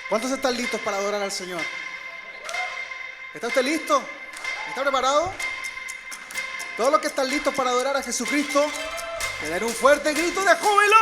¿Cuántos están listos para adorar al Señor? ¿Está usted listo? ¿Está preparado? Todos los que están listos para adorar a Jesucristo, que den un fuerte grito de júbilo.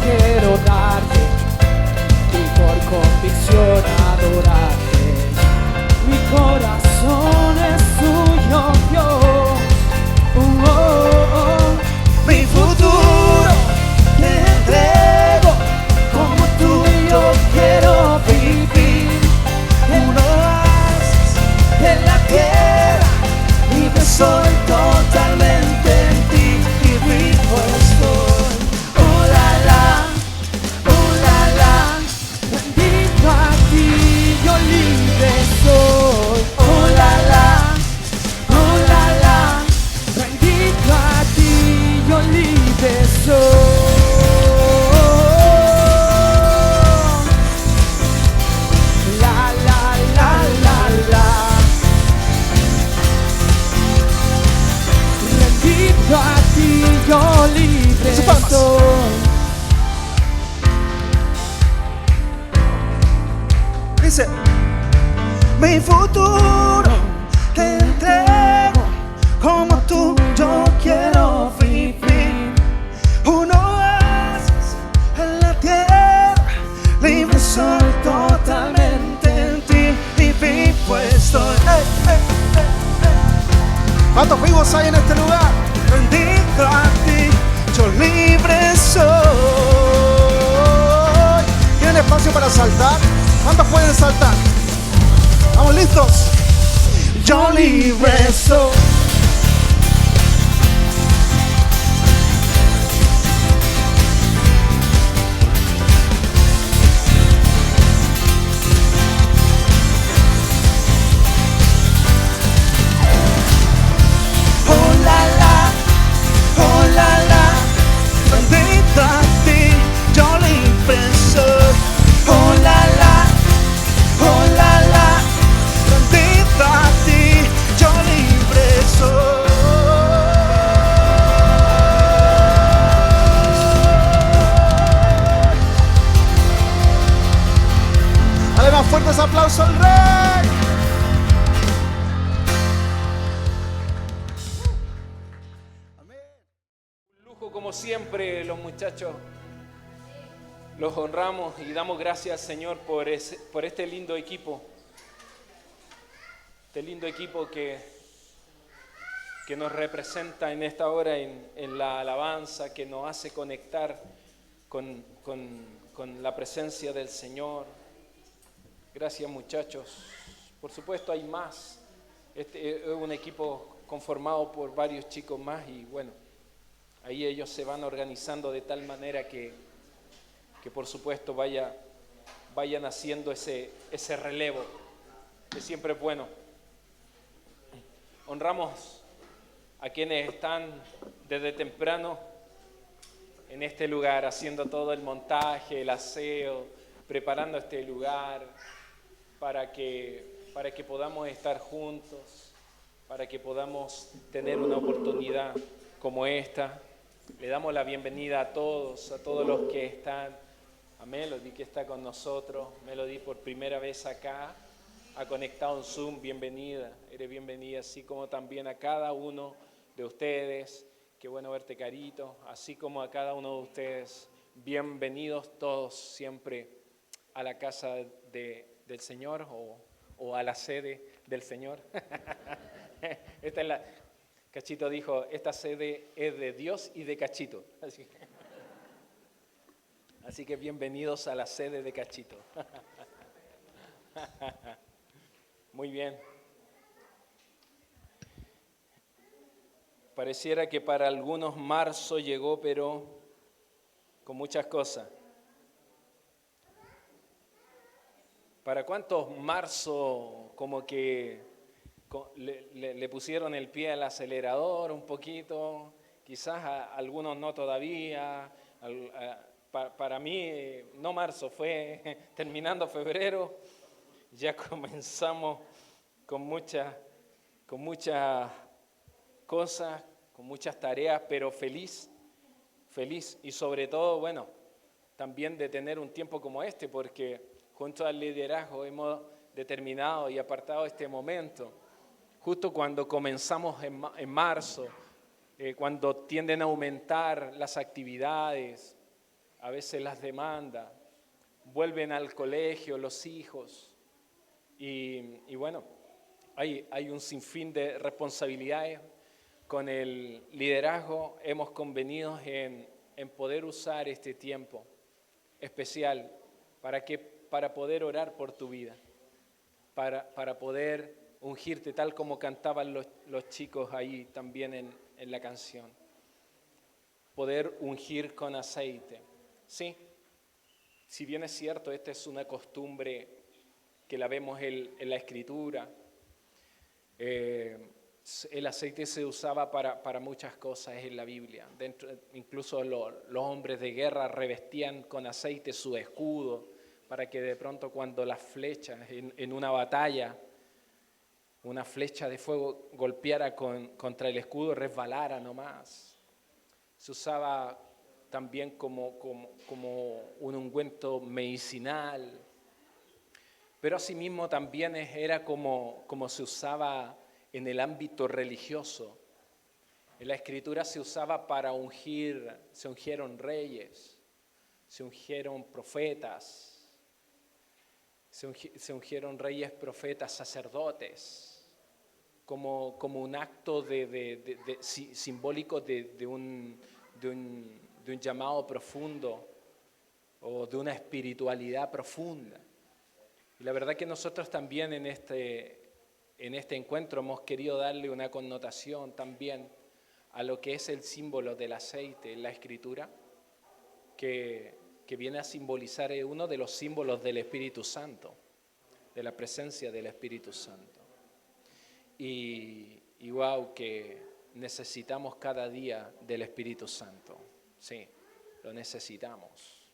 Quiero darte y por convicción adorarte. Mi corazón es tuyo, Dios. Mi futuro te entrego, como tú y yo quiero vivir. En oasis en la tierra, libre soy totalmente en ti y vivo estoy. Yo libre soy, oh la la, bendito a ti, yo libre soy. La la la la la, bendito a ti, yo libre soy. Dice, mi futuro te entrego, como tú yo quiero vivir. Un oasis en la tierra, libre soy totalmente en ti y vivo estoy. ¿Cuántos vivos hay en este lugar? Bendito a ti, yo libre soy. ¿Tienen espacio para saltar? ¿Cuántos pueden saltar? ¿Estamos listos? Yo libre soy. Oh la la, bendita a ti, yo libre soy. Oh la la. Oh la la, bendita a ti, yo libre soy. Dale más fuertes aplausos al Rey. Amén. Un lujo como siempre, los muchachos. Los honramos y damos gracias, Señor, por este lindo equipo. Este lindo equipo que que nos representa en esta hora en la alabanza, que nos hace conectar con la presencia del Señor. Gracias, muchachos. Por supuesto hay más. Este es un equipo conformado por varios chicos más y bueno, ahí ellos se van organizando de tal manera que por supuesto vayan haciendo ese relevo, que siempre es bueno. Honramos a quienes están desde temprano en este lugar, haciendo todo el montaje, el aseo, preparando este lugar para que podamos estar juntos, para que podamos tener una oportunidad como esta. Le damos la bienvenida a todos los que están, a Melody que está con nosotros. Melody por primera vez acá, ha conectado en Zoom, bienvenida, eres bienvenida, así como también a cada uno de ustedes. Qué bueno verte, Carito, así como a cada uno de ustedes, bienvenidos todos siempre a la casa del Señor o a la sede del Señor. Esta es Cachito dijo, esta sede es de Dios y de Cachito. Así que bienvenidos a la sede de Cachito. Muy bien. Pareciera que para algunos marzo llegó, pero con muchas cosas. ¿Para cuántos marzo como que le pusieron el pie al acelerador un poquito? Quizás a algunos no todavía. Para mí no marzo, fue terminando febrero. Ya comenzamos con muchas cosas, con muchas tareas, pero feliz y sobre todo, bueno, también de tener un tiempo como este, porque junto al liderazgo hemos determinado y apartado este momento, justo cuando comenzamos en marzo, cuando tienden a aumentar las actividades, a veces las demandas, vuelven al colegio los hijos y bueno, hay un sinfín de responsabilidades. Con el liderazgo hemos convenido en poder usar este tiempo especial para poder orar por tu vida, para poder ungirte tal como cantaban los chicos ahí también en la canción. Poder ungir con aceite. Sí, si bien es cierto, esta es una costumbre que la vemos en la Escritura. El aceite se usaba para muchas cosas en la Biblia. Incluso los hombres de guerra revestían con aceite su escudo para que de pronto cuando las flechas en una batalla, una flecha de fuego golpeara contra el escudo, resbalara nomás. Se usaba también como un ungüento medicinal, pero asimismo también era como se usaba en el ámbito religioso. En la Escritura se usaba para ungir, se ungieron reyes, se ungieron profetas, se ungieron reyes, profetas, sacerdotes, como un acto simbólico de un llamado profundo o de una espiritualidad profunda. Y la verdad que nosotros también en este encuentro hemos querido darle una connotación también a lo que es el símbolo del aceite en la Escritura, que viene a simbolizar uno de los símbolos del Espíritu Santo, de la presencia del Espíritu Santo. Y wow, que necesitamos cada día del Espíritu Santo. Sí, lo necesitamos.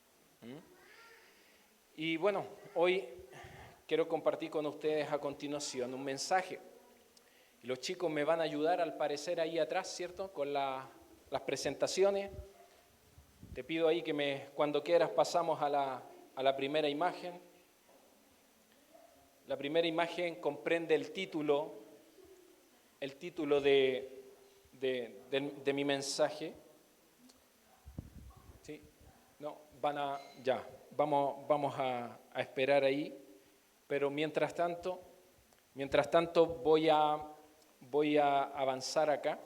Y bueno, hoy quiero compartir con ustedes a continuación un mensaje. Y los chicos me van a ayudar al parecer ahí atrás, ¿cierto? Con las presentaciones. Te pido ahí que cuando quieras pasamos a la primera imagen. La primera imagen comprende el título de mi mensaje. ¿Sí? No, vamos a esperar ahí. Pero mientras tanto voy a avanzar acá.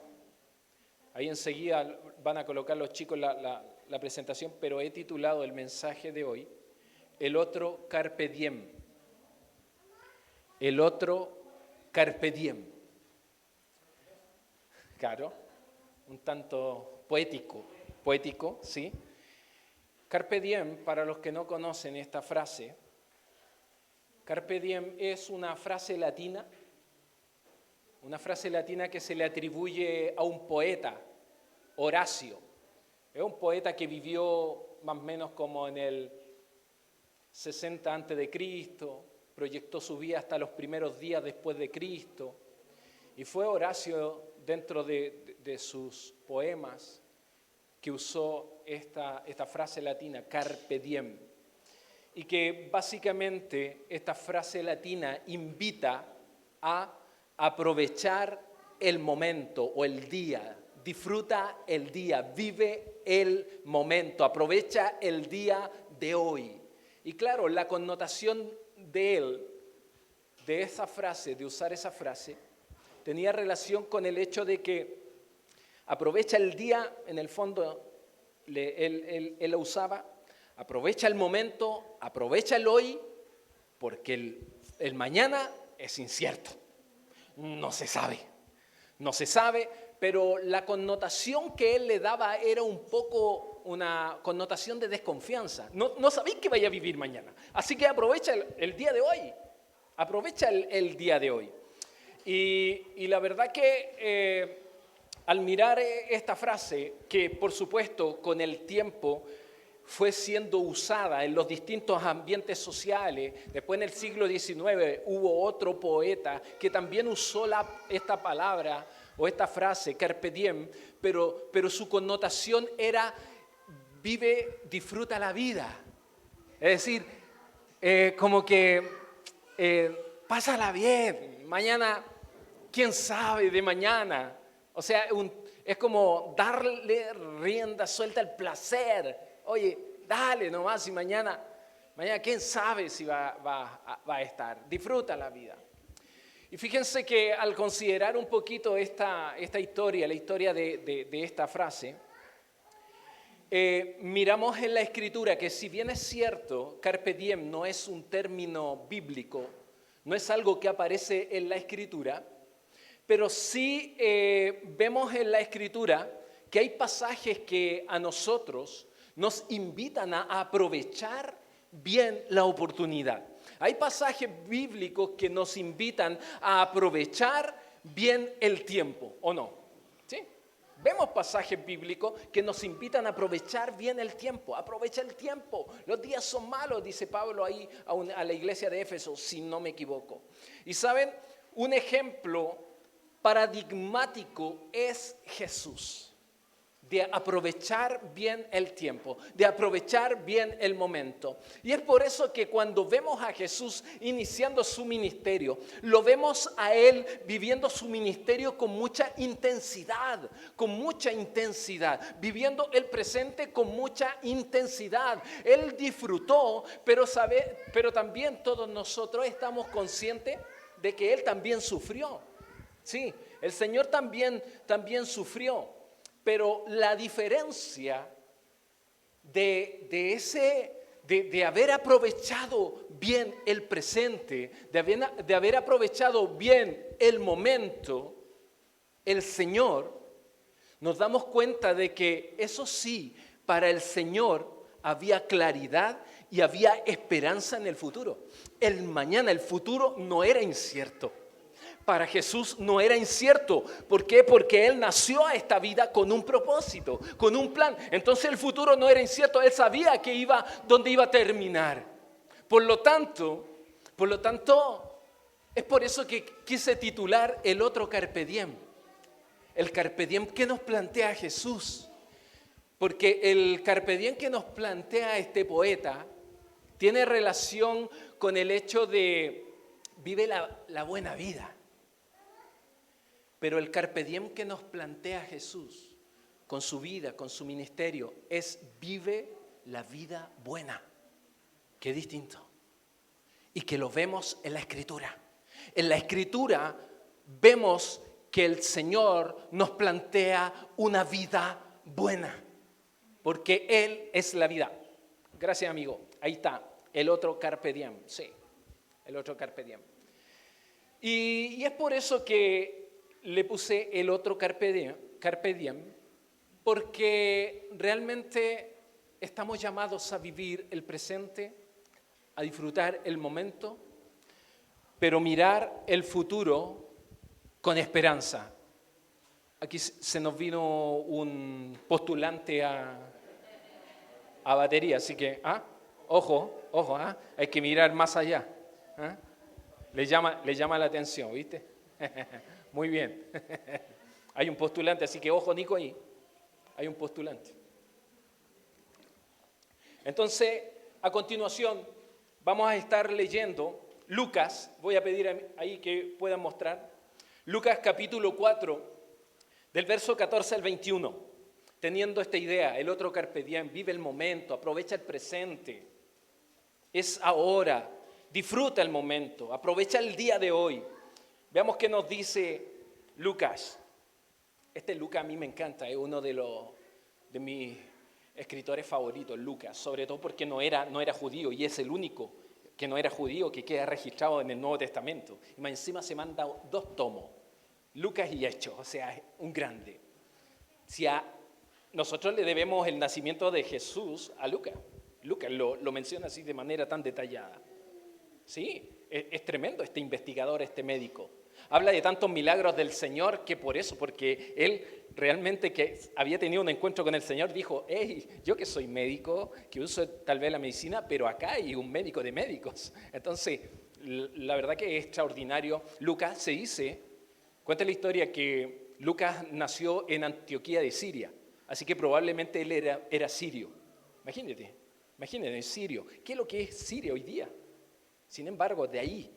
Ahí enseguida van a colocar los chicos la presentación, pero he titulado el mensaje de hoy, El otro carpe diem. El otro carpe diem. Claro, un tanto poético, ¿sí? Carpe diem, para los que no conocen esta frase, carpe diem es una frase latina que se le atribuye a un poeta, Horacio. Es un poeta que vivió más o menos como en el 60 a.C., proyectó su vida hasta los primeros días después de Cristo, y fue Horacio, dentro de sus poemas, que usó esta frase latina, carpe diem, y que básicamente esta frase latina invita a aprovechar el momento o el día. Disfruta el día, vive el momento, aprovecha el día de hoy. Y claro, la connotación de esa frase, de usar esa frase, tenía relación con el hecho de que aprovecha el día, en el fondo él lo usaba, aprovecha el momento, aprovecha el hoy, porque el mañana es incierto, no se sabe, pero la connotación que él le daba era un poco una connotación de desconfianza. No sabéis que vaya a vivir mañana, así que aprovecha el día de hoy, aprovecha el día de hoy. Y la verdad que al mirar esta frase, que por supuesto con el tiempo fue siendo usada en los distintos ambientes sociales, después en el siglo XIX hubo otro poeta que también usó esta palabra o esta frase, carpe diem, pero su connotación era vive, disfruta la vida. Es decir, como que pásala bien, mañana, quién sabe de mañana. O sea, es como darle rienda suelta al placer. Oye, dale nomás y mañana quién sabe si va a estar. Disfruta la vida. Y fíjense que al considerar un poquito esta historia, la historia de esta frase, miramos en la Escritura que si bien es cierto, carpe diem no es un término bíblico, no es algo que aparece en la Escritura, pero sí vemos en la Escritura que hay pasajes que a nosotros nos invitan a aprovechar bien la oportunidad. Hay pasajes bíblicos que nos invitan a aprovechar bien el tiempo, ¿o no? ¿Sí? Vemos pasajes bíblicos que nos invitan a aprovechar bien el tiempo. Aprovecha el tiempo. Los días son malos, dice Pablo ahí a la iglesia de Éfeso, si no me equivoco. Y saben, un ejemplo paradigmático es Jesús. De aprovechar bien el tiempo, de aprovechar bien el momento. Y es por eso que cuando vemos a Jesús iniciando su ministerio, lo vemos a Él viviendo su ministerio con mucha intensidad, viviendo el presente con mucha intensidad. Él disfrutó, pero también todos nosotros estamos conscientes de que Él también sufrió. Sí, el Señor también sufrió. Pero la diferencia de haber aprovechado bien el presente, de haber aprovechado bien el momento, el Señor, nos damos cuenta de que eso sí, para el Señor había claridad y había esperanza en el futuro. El mañana, el futuro no era incierto. Para Jesús no era incierto. ¿Por qué? Porque Él nació a esta vida con un propósito, con un plan. Entonces el futuro no era incierto. Él sabía dónde iba a terminar. Por lo tanto, es por eso que quise titular el otro carpe diem. El carpe diem que nos plantea Jesús. Porque el carpe diem que nos plantea este poeta tiene relación con el hecho de vive la buena vida. Pero el carpe diem que nos plantea Jesús con su vida, con su ministerio, es vive la vida buena. Qué distinto. Y que lo vemos en la Escritura. En la Escritura vemos que el Señor nos plantea una vida buena, porque Él es la vida. Gracias, amigo. Ahí está, el otro carpe diem. Sí, el otro carpe diem. Y es por eso que le puse el otro carpe diem, porque realmente estamos llamados a vivir el presente, a disfrutar el momento, pero mirar el futuro con esperanza. Aquí se nos vino un postulante a batería, así que, ojo, hay que mirar más allá. Le llama la atención, ¿viste? Muy bien. Hay un postulante, así que ojo, Nico, ahí. Hay un postulante. Entonces, a continuación, vamos a estar leyendo Lucas. Voy a pedir ahí que puedan mostrar. Lucas capítulo 4, del verso 14 al 21. Teniendo esta idea, el otro carpe diem, vive el momento, aprovecha el presente. Es ahora, disfruta el momento, aprovecha el día de hoy. Veamos qué nos dice Lucas. Este Lucas a mí me encanta, es uno de mis escritores favoritos, Lucas, sobre todo porque no era judío y es el único que no era judío que queda registrado en el Nuevo Testamento. Y más encima se manda 2 tomos, Lucas y Hechos, o sea, un grande. Si nosotros le debemos el nacimiento de Jesús a Lucas. Lucas lo menciona así de manera tan detallada. Sí, es tremendo este investigador, este médico. Habla de tantos milagros del Señor que porque él realmente que había tenido un encuentro con el Señor, dijo, hey, yo que soy médico, que uso tal vez la medicina, pero acá hay un médico de médicos. Entonces, la verdad que es extraordinario. Lucas cuenta la historia que Lucas nació en Antioquía de Siria, así que probablemente él era sirio. Imagínate, sirio. ¿Qué es lo que es Siria hoy día? Sin embargo, de ahí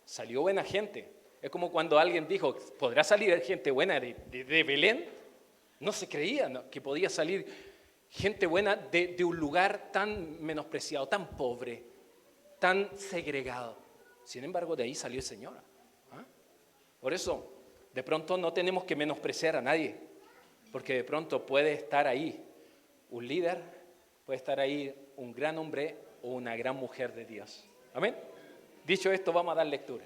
salió buena gente. Es como cuando alguien dijo, ¿podrá salir gente buena de Belén? No se creía que podía salir gente buena de un lugar tan menospreciado, tan pobre, tan segregado. Sin embargo, de ahí salió el Señor. Por eso, de pronto no tenemos que menospreciar a nadie, porque de pronto puede estar ahí un líder, puede estar ahí un gran hombre o una gran mujer de Dios. Amén. Dicho esto, vamos a dar lectura.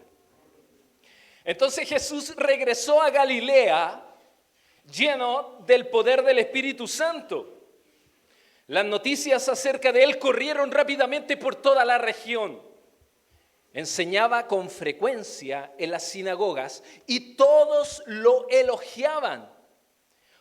Entonces Jesús regresó a Galilea lleno del poder del Espíritu Santo. Las noticias acerca de él corrieron rápidamente por toda la región. Enseñaba con frecuencia en las sinagogas y todos lo elogiaban.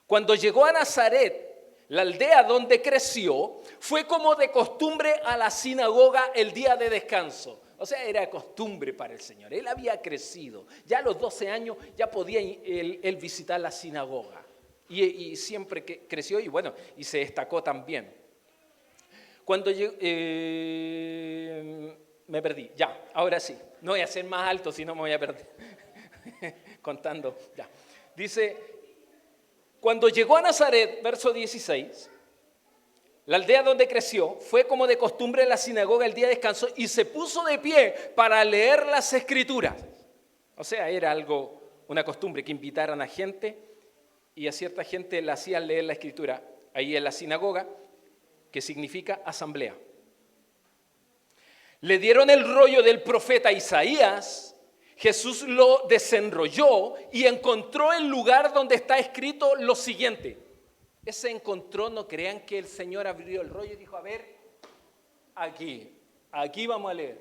Cuando llegó a Nazaret, la aldea donde creció, fue como de costumbre a la sinagoga el día de descanso. O sea, era costumbre para el Señor. Él había crecido. Ya a los 12 años ya podía él visitar la sinagoga. Y siempre que creció y se destacó también. Cuando llegó... me perdí. Ya, ahora sí. No voy a ser más alto, si no me voy a perder. Contando. Ya. Dice... Cuando llegó a Nazaret, verso 16, la aldea donde creció, fue como de costumbre en la sinagoga el día de descanso y se puso de pie para leer las Escrituras. O sea, era una costumbre que invitaran a gente y a cierta gente le hacían leer la Escritura ahí en la sinagoga, que significa asamblea. Le dieron el rollo del profeta Isaías. Jesús lo desenrolló y encontró el lugar donde está escrito lo siguiente. Ese encontró, no crean que el Señor abrió el rollo y dijo, a ver, aquí vamos a leer.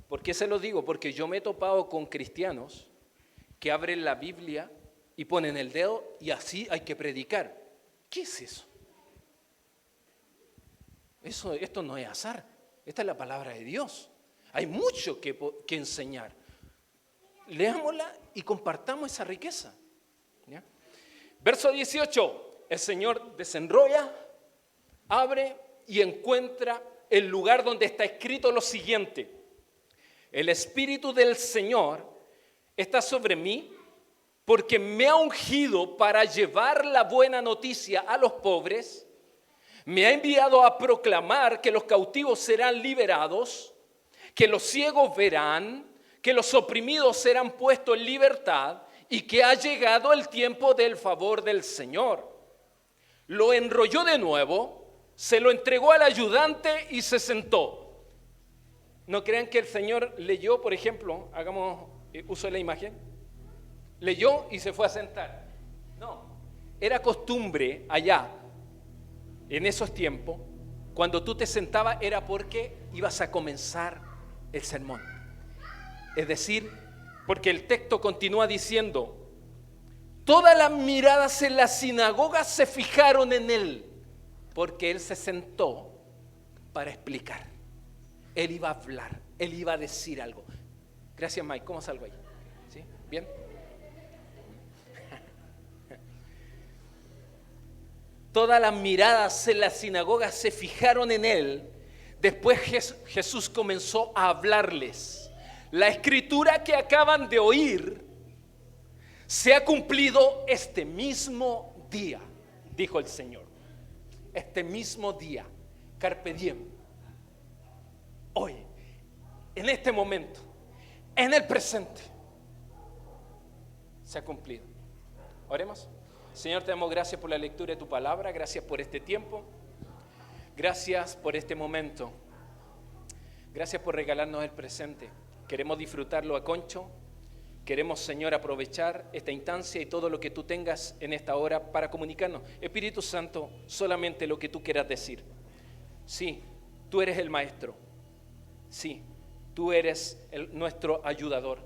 ¿Por qué se lo digo? Porque yo me he topado con cristianos que abren la Biblia y ponen el dedo y así hay que predicar. ¿Qué es eso? Esto no es azar, esta es la palabra de Dios. Hay mucho que enseñar. Leámosla y compartamos esa riqueza. ¿Ya? Verso 18, el Señor desenrolla, abre y encuentra el lugar donde está escrito lo siguiente. El Espíritu del Señor está sobre mí porque me ha ungido para llevar la buena noticia a los pobres, me ha enviado a proclamar que los cautivos serán liberados, que los ciegos verán, que los oprimidos serán puestos en libertad y que ha llegado el tiempo del favor del Señor. Lo enrolló de nuevo, se lo entregó al ayudante y se sentó. No crean que el Señor leyó, por ejemplo, hagamos uso de la imagen, leyó y se fue a sentar. No, era costumbre allá, en esos tiempos, cuando tú te sentabas era porque ibas a comenzar el sermón. Es decir, porque el texto continúa diciendo, todas las miradas en la sinagoga se fijaron en él, porque él se sentó para explicar. Él iba a hablar, él iba a decir algo. Gracias, Mike. ¿Cómo salgo ahí? ¿Sí? ¿Bien? Todas las miradas en la sinagoga se fijaron en él. Después Jesús comenzó a hablarles. La escritura que acaban de oír se ha cumplido este mismo día, dijo el Señor. Este mismo día, carpe diem. Hoy, en este momento, en el presente, se ha cumplido. Oremos. Señor, te damos gracias por la lectura de tu palabra, gracias por este tiempo, gracias por este momento, gracias por regalarnos el presente. Queremos disfrutarlo a concho, queremos, Señor, aprovechar esta instancia y todo lo que tú tengas en esta hora para comunicarnos. Espíritu Santo, solamente lo que tú quieras decir. Sí, tú eres el maestro, sí, tú eres nuestro ayudador,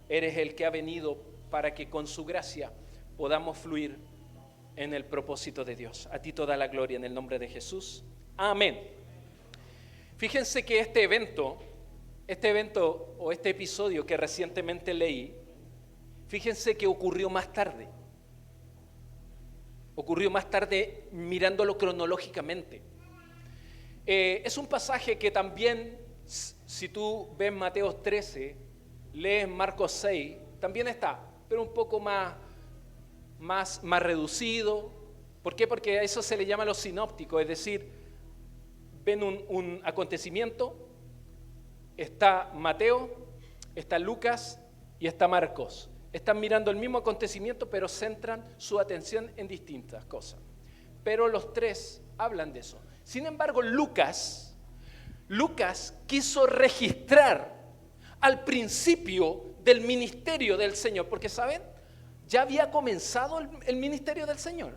eres el que ha venido para que con su gracia podamos fluir en el propósito de Dios. A ti toda la gloria en el nombre de Jesús. Amén. Fíjense que este evento o este episodio que recientemente leí, fíjense que ocurrió más tarde. Ocurrió más tarde mirándolo cronológicamente. Es un pasaje que también, si tú ves Mateo 13, lees Marcos 6, también está, pero un poco más reducido. ¿Por qué? Porque a eso se le llama los sinópticos, es decir, ven un acontecimiento, está Mateo, está Lucas y está Marcos. Están mirando el mismo acontecimiento, pero centran su atención en distintas cosas. Pero los tres hablan de eso. Sin embargo, Lucas quiso registrar al principio del ministerio del Señor, porque ¿saben? Ya había comenzado el ministerio del Señor,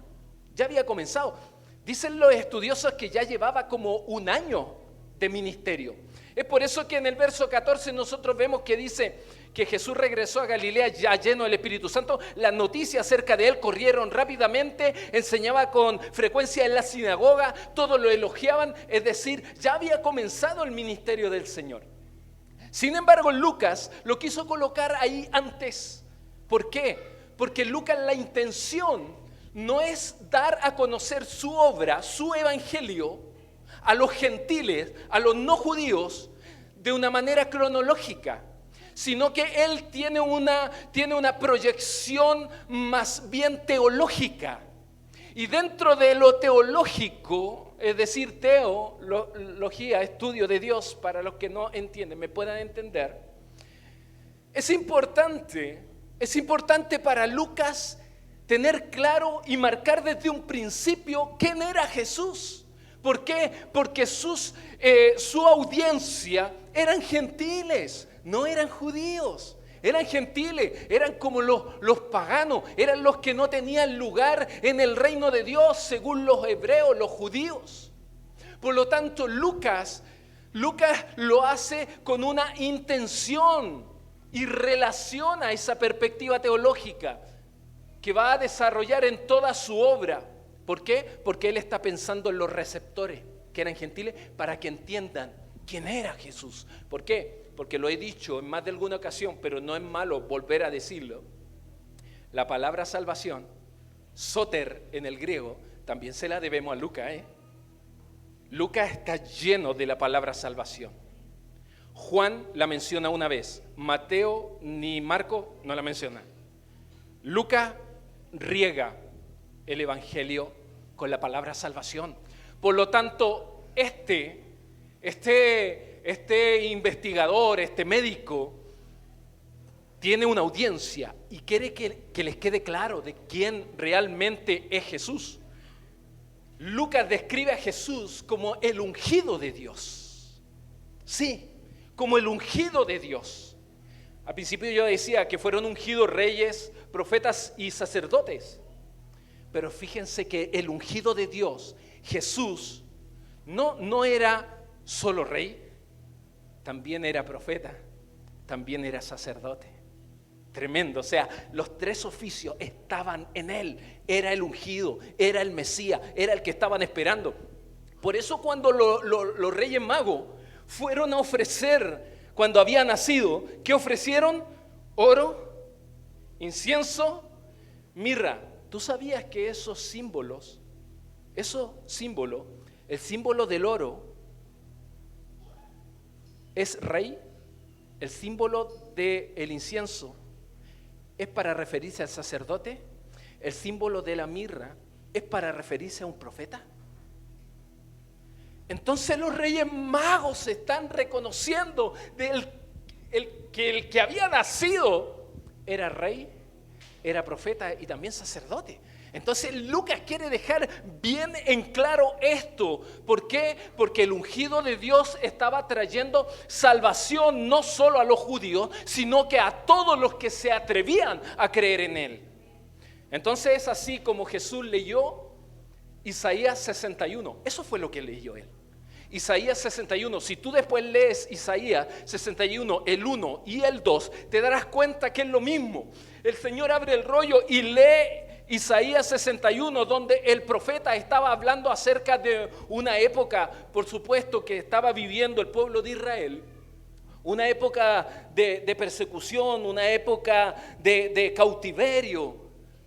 ya había comenzado. Dicen los estudiosos que ya llevaba como un año de ministerio. Es por eso que en el verso 14 nosotros vemos que dice que Jesús regresó a Galilea ya lleno del Espíritu Santo. Las noticias acerca de él corrieron rápidamente, enseñaba con frecuencia en la sinagoga, todos lo elogiaban, es decir, ya había comenzado el ministerio del Señor. Sin embargo, Lucas lo quiso colocar ahí antes. ¿Por qué? Porque Lucas, la intención no es dar a conocer su obra, su evangelio, a los gentiles, a los no judíos, de una manera cronológica, sino que él tiene una proyección más bien teológica. Y dentro de lo teológico, es decir, teología, estudio de Dios, para los que no entienden, me puedan entender, es importante para Lucas tener claro y marcar desde un principio quién era Jesús. ¿Por qué? Porque su audiencia eran gentiles, no eran judíos. Eran gentiles, eran como los paganos, eran los que no tenían lugar en el reino de Dios según los hebreos, los judíos. Por lo tanto, Lucas lo hace con una intención y relaciona esa perspectiva teológica que va a desarrollar en toda su obra. ¿Por qué? Porque él está pensando en los receptores, que eran gentiles, para que entiendan quién era Jesús. ¿Por qué? Porque lo he dicho en más de alguna ocasión, pero no es malo volver a decirlo. La palabra salvación, soter en el griego, también se la debemos a Lucas. Lucas está lleno de la palabra salvación. Juan la menciona una vez, Mateo ni Marco no la menciona. Lucas riega el evangelio con la palabra salvación. Por lo tanto, este investigador, este médico, tiene una audiencia y quiere que les quede claro de quién realmente es Jesús. Lucas describe a Jesús como el ungido de Dios. Sí, como el ungido de Dios. Al principio yo decía que fueron ungidos reyes, profetas y sacerdotes. Pero fíjense que el ungido de Dios, Jesús, no era solo rey, también era profeta, también era sacerdote. Tremendo, o sea, los tres oficios estaban en él. Era el ungido, era el Mesías, era el que estaban esperando. Por eso cuando los reyes magos fueron a ofrecer, cuando había nacido, ¿qué ofrecieron? Oro, incienso, mirra. ¿Tú sabías que esos símbolos, el símbolo del oro es rey? El símbolo del incienso es para referirse al sacerdote. El símbolo de la mirra es para referirse a un profeta. Entonces los reyes magos están reconociendo que el que había nacido era rey, era profeta y también sacerdote. Entonces Lucas quiere dejar bien en claro esto. ¿Por qué? Porque el ungido de Dios estaba trayendo salvación no solo a los judíos, sino que a todos los que se atrevían a creer en él. Entonces es así como Jesús leyó Isaías 61. Eso fue lo que leyó él. Isaías 61, si tú después lees Isaías 61, el 1 y el 2, te darás cuenta que es lo mismo. El Señor abre el rollo y lee Isaías 61, donde el profeta estaba hablando acerca de una época, por supuesto, que estaba viviendo el pueblo de Israel. Una época de persecución, una época de cautiverio.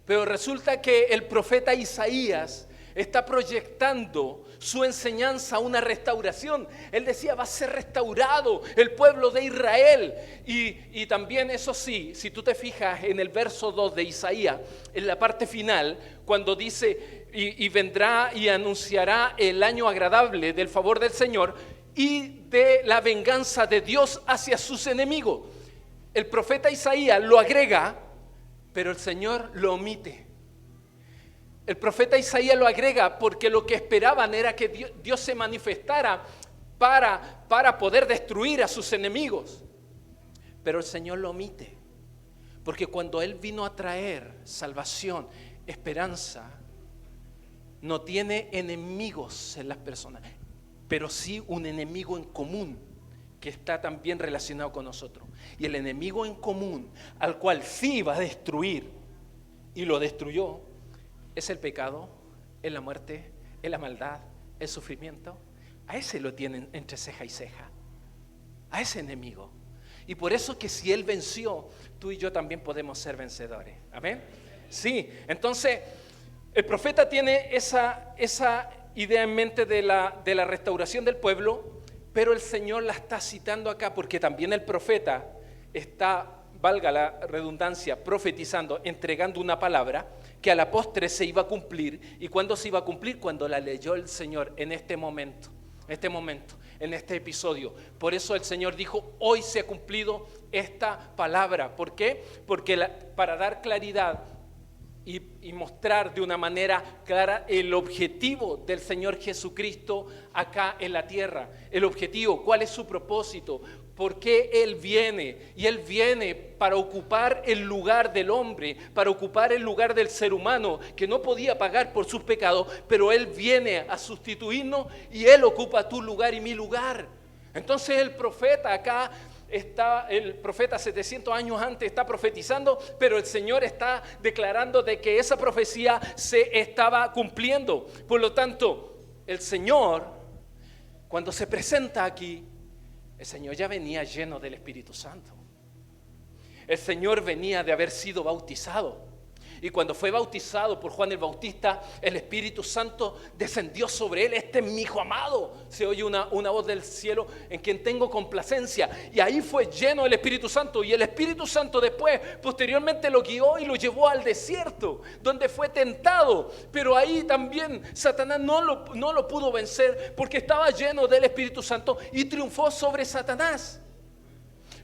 Pero resulta que el profeta Isaías está proyectando su enseñanza a una restauración. Él decía, va a ser restaurado el pueblo de Israel. Y también, eso sí, si tú te fijas en el verso 2 de Isaías, en la parte final, cuando dice, y vendrá y anunciará el año agradable del favor del Señor y de la venganza de Dios hacia sus enemigos. El profeta Isaías lo agrega, pero el Señor lo omite. El profeta Isaías lo agrega porque lo que esperaban era que Dios se manifestara para poder destruir a sus enemigos. Pero el Señor lo omite, porque cuando Él vino a traer salvación, esperanza, no tiene enemigos en las personas, pero sí un enemigo en común que está también relacionado con nosotros. Y el enemigo en común al cual sí iba a destruir, y lo destruyó, es el pecado, es la muerte, es la maldad, el sufrimiento. A ese lo tienen entre ceja y ceja, a ese enemigo. Y por eso que si Él venció, tú y yo también podemos ser vencedores. ¿Amén? Sí, entonces el profeta tiene esa idea en mente de la restauración del pueblo, pero el Señor la está citando acá porque también el profeta está, valga la redundancia, profetizando, entregando una palabra que a la postre se iba a cumplir. ¿Y cuándo se iba a cumplir? Cuando la leyó el Señor en este momento, en este episodio. Por eso el Señor dijo, hoy se ha cumplido esta palabra. ¿Por qué? Porque para dar claridad y mostrar de una manera clara el objetivo del Señor Jesucristo acá en la tierra. El objetivo, ¿cuál es su propósito? ¿Por qué Él viene? Y Él viene para ocupar el lugar del hombre, para ocupar el lugar del ser humano que no podía pagar por sus pecados, pero Él viene a sustituirnos y Él ocupa tu lugar y mi lugar. Entonces el profeta acá el profeta 700 años antes está profetizando, pero el Señor está declarando de que esa profecía se estaba cumpliendo. Por lo tanto, el Señor, cuando se presenta aquí, el Señor ya venía lleno del Espíritu Santo. El Señor venía de haber sido bautizado. Y cuando fue bautizado por Juan el Bautista, el Espíritu Santo descendió sobre él. Este es mi hijo amado. Se oye una voz del cielo en quien tengo complacencia. Y ahí fue lleno el Espíritu Santo. Y el Espíritu Santo después, posteriormente lo guió y lo llevó al desierto, donde fue tentado. Pero ahí también Satanás no lo pudo vencer porque estaba lleno del Espíritu Santo y triunfó sobre Satanás.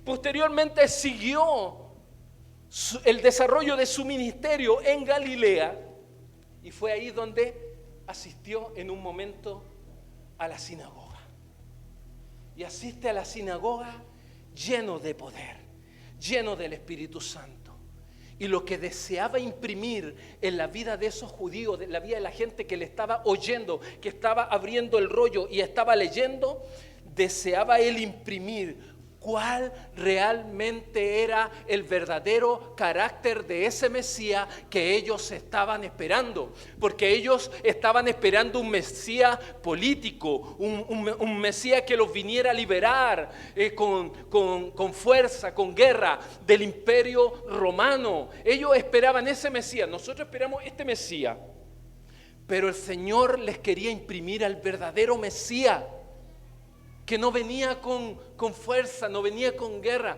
Posteriormente siguió el desarrollo de su ministerio en Galilea, y fue ahí donde asistió en un momento a la sinagoga. Y asiste a la sinagoga lleno de poder, lleno del Espíritu Santo. Y lo que deseaba imprimir en la vida de esos judíos, en la vida de la gente que le estaba oyendo, que estaba abriendo el rollo y estaba leyendo, deseaba él imprimir cuál realmente era el verdadero carácter de ese Mesías que ellos estaban esperando. Porque ellos estaban esperando un Mesías político, un Mesías que los viniera a liberar con fuerza, con guerra del imperio romano. Ellos esperaban ese Mesías, nosotros esperamos este Mesías. Pero el Señor les quería imprimir al verdadero Mesías, que no venía con fuerza, no venía con guerra,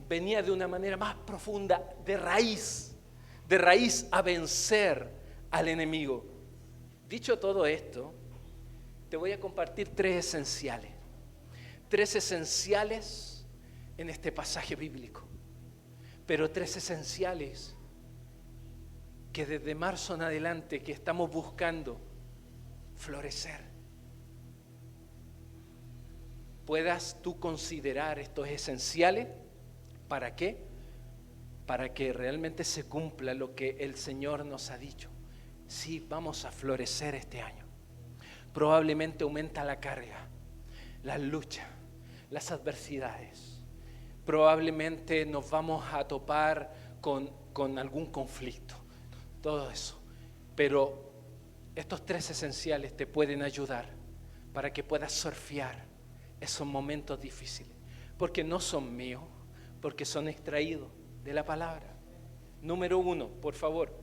venía de una manera más profunda, de raíz a vencer al enemigo. Dicho todo esto, te voy a compartir tres esenciales en este pasaje bíblico, pero tres esenciales que desde marzo en adelante que estamos buscando florecer. Puedas tú considerar estos esenciales. ¿Para qué? Para que realmente se cumpla lo que el Señor nos ha dicho. Sí, vamos a florecer este año. Probablemente aumenta la carga, las luchas, las adversidades. Probablemente nos vamos a topar con algún conflicto. Todo eso. Pero estos tres esenciales te pueden ayudar para que puedas surfear esos momentos difíciles, porque no son míos, porque son extraídos de la palabra. Número 1, por favor,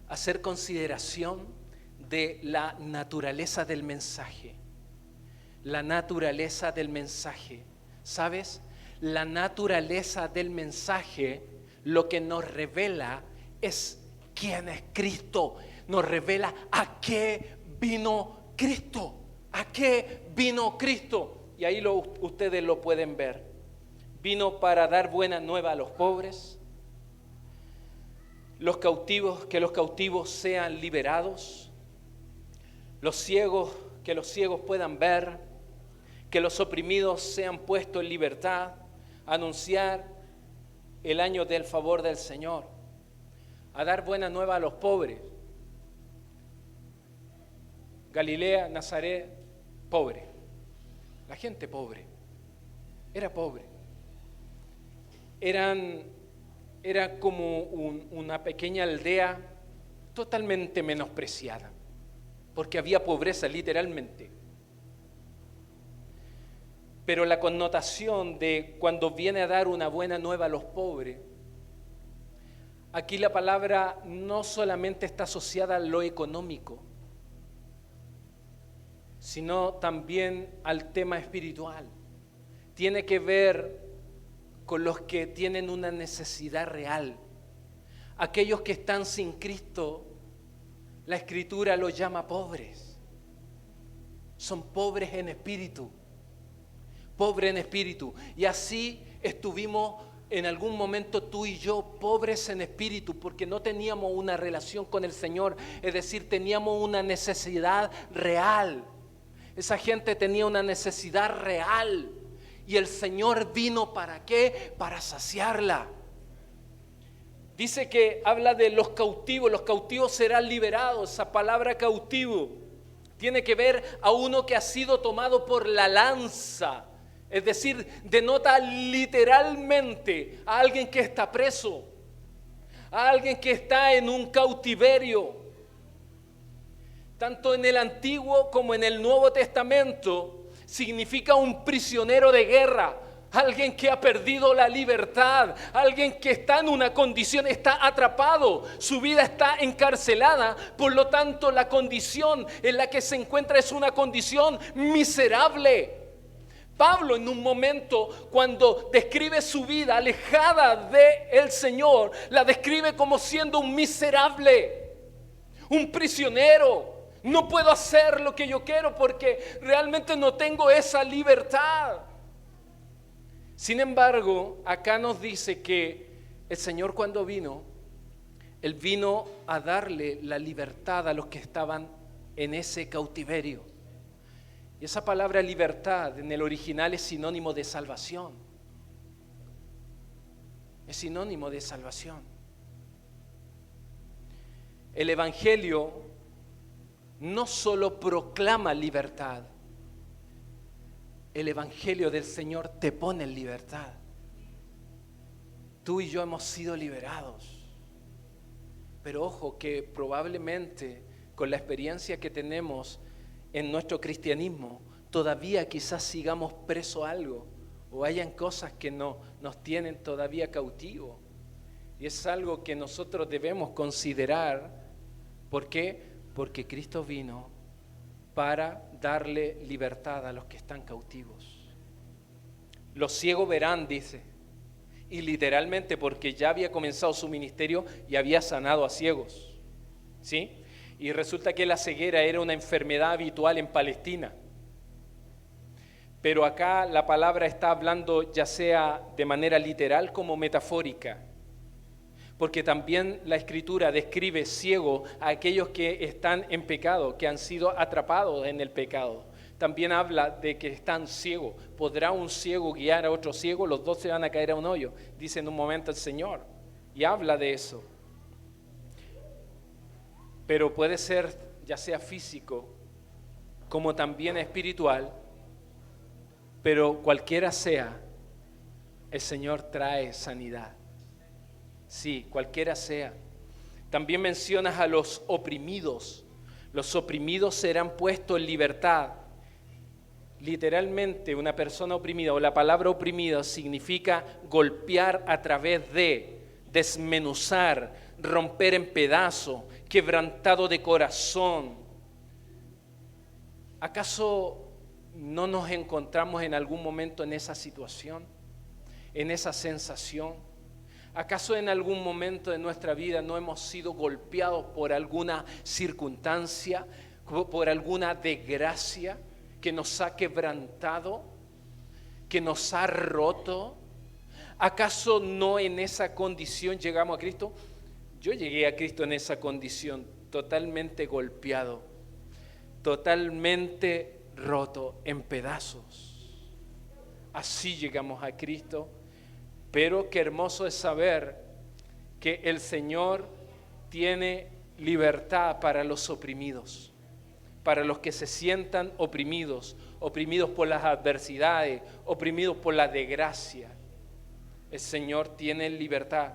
hacer consideración de la naturaleza del mensaje. La naturaleza del mensaje. ¿Sabes? La naturaleza del mensaje lo que nos revela es quién es Cristo. Nos revela a qué vino Cristo. ¿A qué vino Cristo? Y ahí ustedes lo pueden ver. Vino para dar buena nueva a los pobres, los cautivos, que los cautivos sean liberados, los ciegos, que los ciegos puedan ver, que los oprimidos sean puestos en libertad, anunciar el año del favor del Señor, a dar buena nueva a los pobres. Galilea, Nazaret, pobre. La gente pobre. Era pobre. Era como una pequeña aldea totalmente menospreciada, porque había pobreza literalmente. Pero la connotación de cuando viene a dar una buena nueva a los pobres, aquí la palabra no solamente está asociada a lo económico, sino también al tema espiritual. Tiene que ver con los que tienen una necesidad real. Aquellos que están sin Cristo, la Escritura los llama pobres. Son pobres en espíritu. Pobres en espíritu. Y así estuvimos en algún momento tú y yo pobres en espíritu, porque no teníamos una relación con el Señor. Es decir, teníamos una necesidad real. Esa gente tenía una necesidad real y el Señor vino ¿para qué? Para saciarla. Dice que habla de los cautivos serán liberados. Esa palabra cautivo tiene que ver a uno que ha sido tomado por la lanza, es decir, denota literalmente a alguien que está preso, a alguien que está en un cautiverio. Tanto en el Antiguo como en el Nuevo Testamento significa un prisionero de guerra, alguien que ha perdido la libertad, alguien que está en una condición, está atrapado, su vida está encarcelada, por lo tanto la condición en la que se encuentra es una condición miserable. Pablo en un momento cuando describe su vida alejada del Señor, la describe como siendo un miserable, un prisionero. No puedo hacer lo que yo quiero porque realmente no tengo esa libertad. Sin embargo, acá nos dice que El Señor cuando vino, Él vino a darle la libertad a los que estaban en ese cautiverio. Y esa palabra libertad en el original es sinónimo de salvación. Es sinónimo de salvación. El Evangelio no solo proclama libertad, el Evangelio del Señor te pone en libertad. Tú y yo hemos sido liberados. Pero ojo que probablemente con la experiencia que tenemos en nuestro cristianismo, todavía quizás sigamos presos a algo o hayan cosas que nos tienen todavía cautivos. Y es algo que nosotros debemos considerar. ¿Por qué? Porque Cristo vino para darle libertad a los que están cautivos. Los ciegos verán, dice, y literalmente porque ya había comenzado su ministerio y había sanado a ciegos, ¿sí? Y resulta que la ceguera era una enfermedad habitual en Palestina. Pero acá la palabra está hablando ya sea de manera literal como metafórica, porque también la Escritura describe ciego a aquellos que están en pecado, que han sido atrapados en el pecado. También habla de que están ciegos. ¿Podrá un ciego guiar a otro ciego? Los dos se van a caer a un hoyo, dice en un momento el Señor, y habla de eso. Pero puede ser ya sea físico como también espiritual, pero cualquiera sea, el Señor trae sanidad. Sí, cualquiera sea. También mencionas a los oprimidos. Los oprimidos serán puestos en libertad. Literalmente, una persona oprimida o la palabra oprimido significa golpear a través de, desmenuzar, romper en pedazos, quebrantado de corazón. ¿Acaso no nos encontramos en algún momento en esa situación, en esa sensación? ¿Acaso en algún momento de nuestra vida no hemos sido golpeados por alguna circunstancia, por alguna desgracia que nos ha quebrantado, que nos ha roto? ¿Acaso no en esa condición llegamos a Cristo? Yo llegué a Cristo en esa condición, totalmente golpeado, totalmente roto en pedazos. Así llegamos a Cristo. Pero qué hermoso es saber que el Señor tiene libertad para los oprimidos, para los que se sientan oprimidos, oprimidos por las adversidades, oprimidos por la desgracia. El Señor tiene libertad.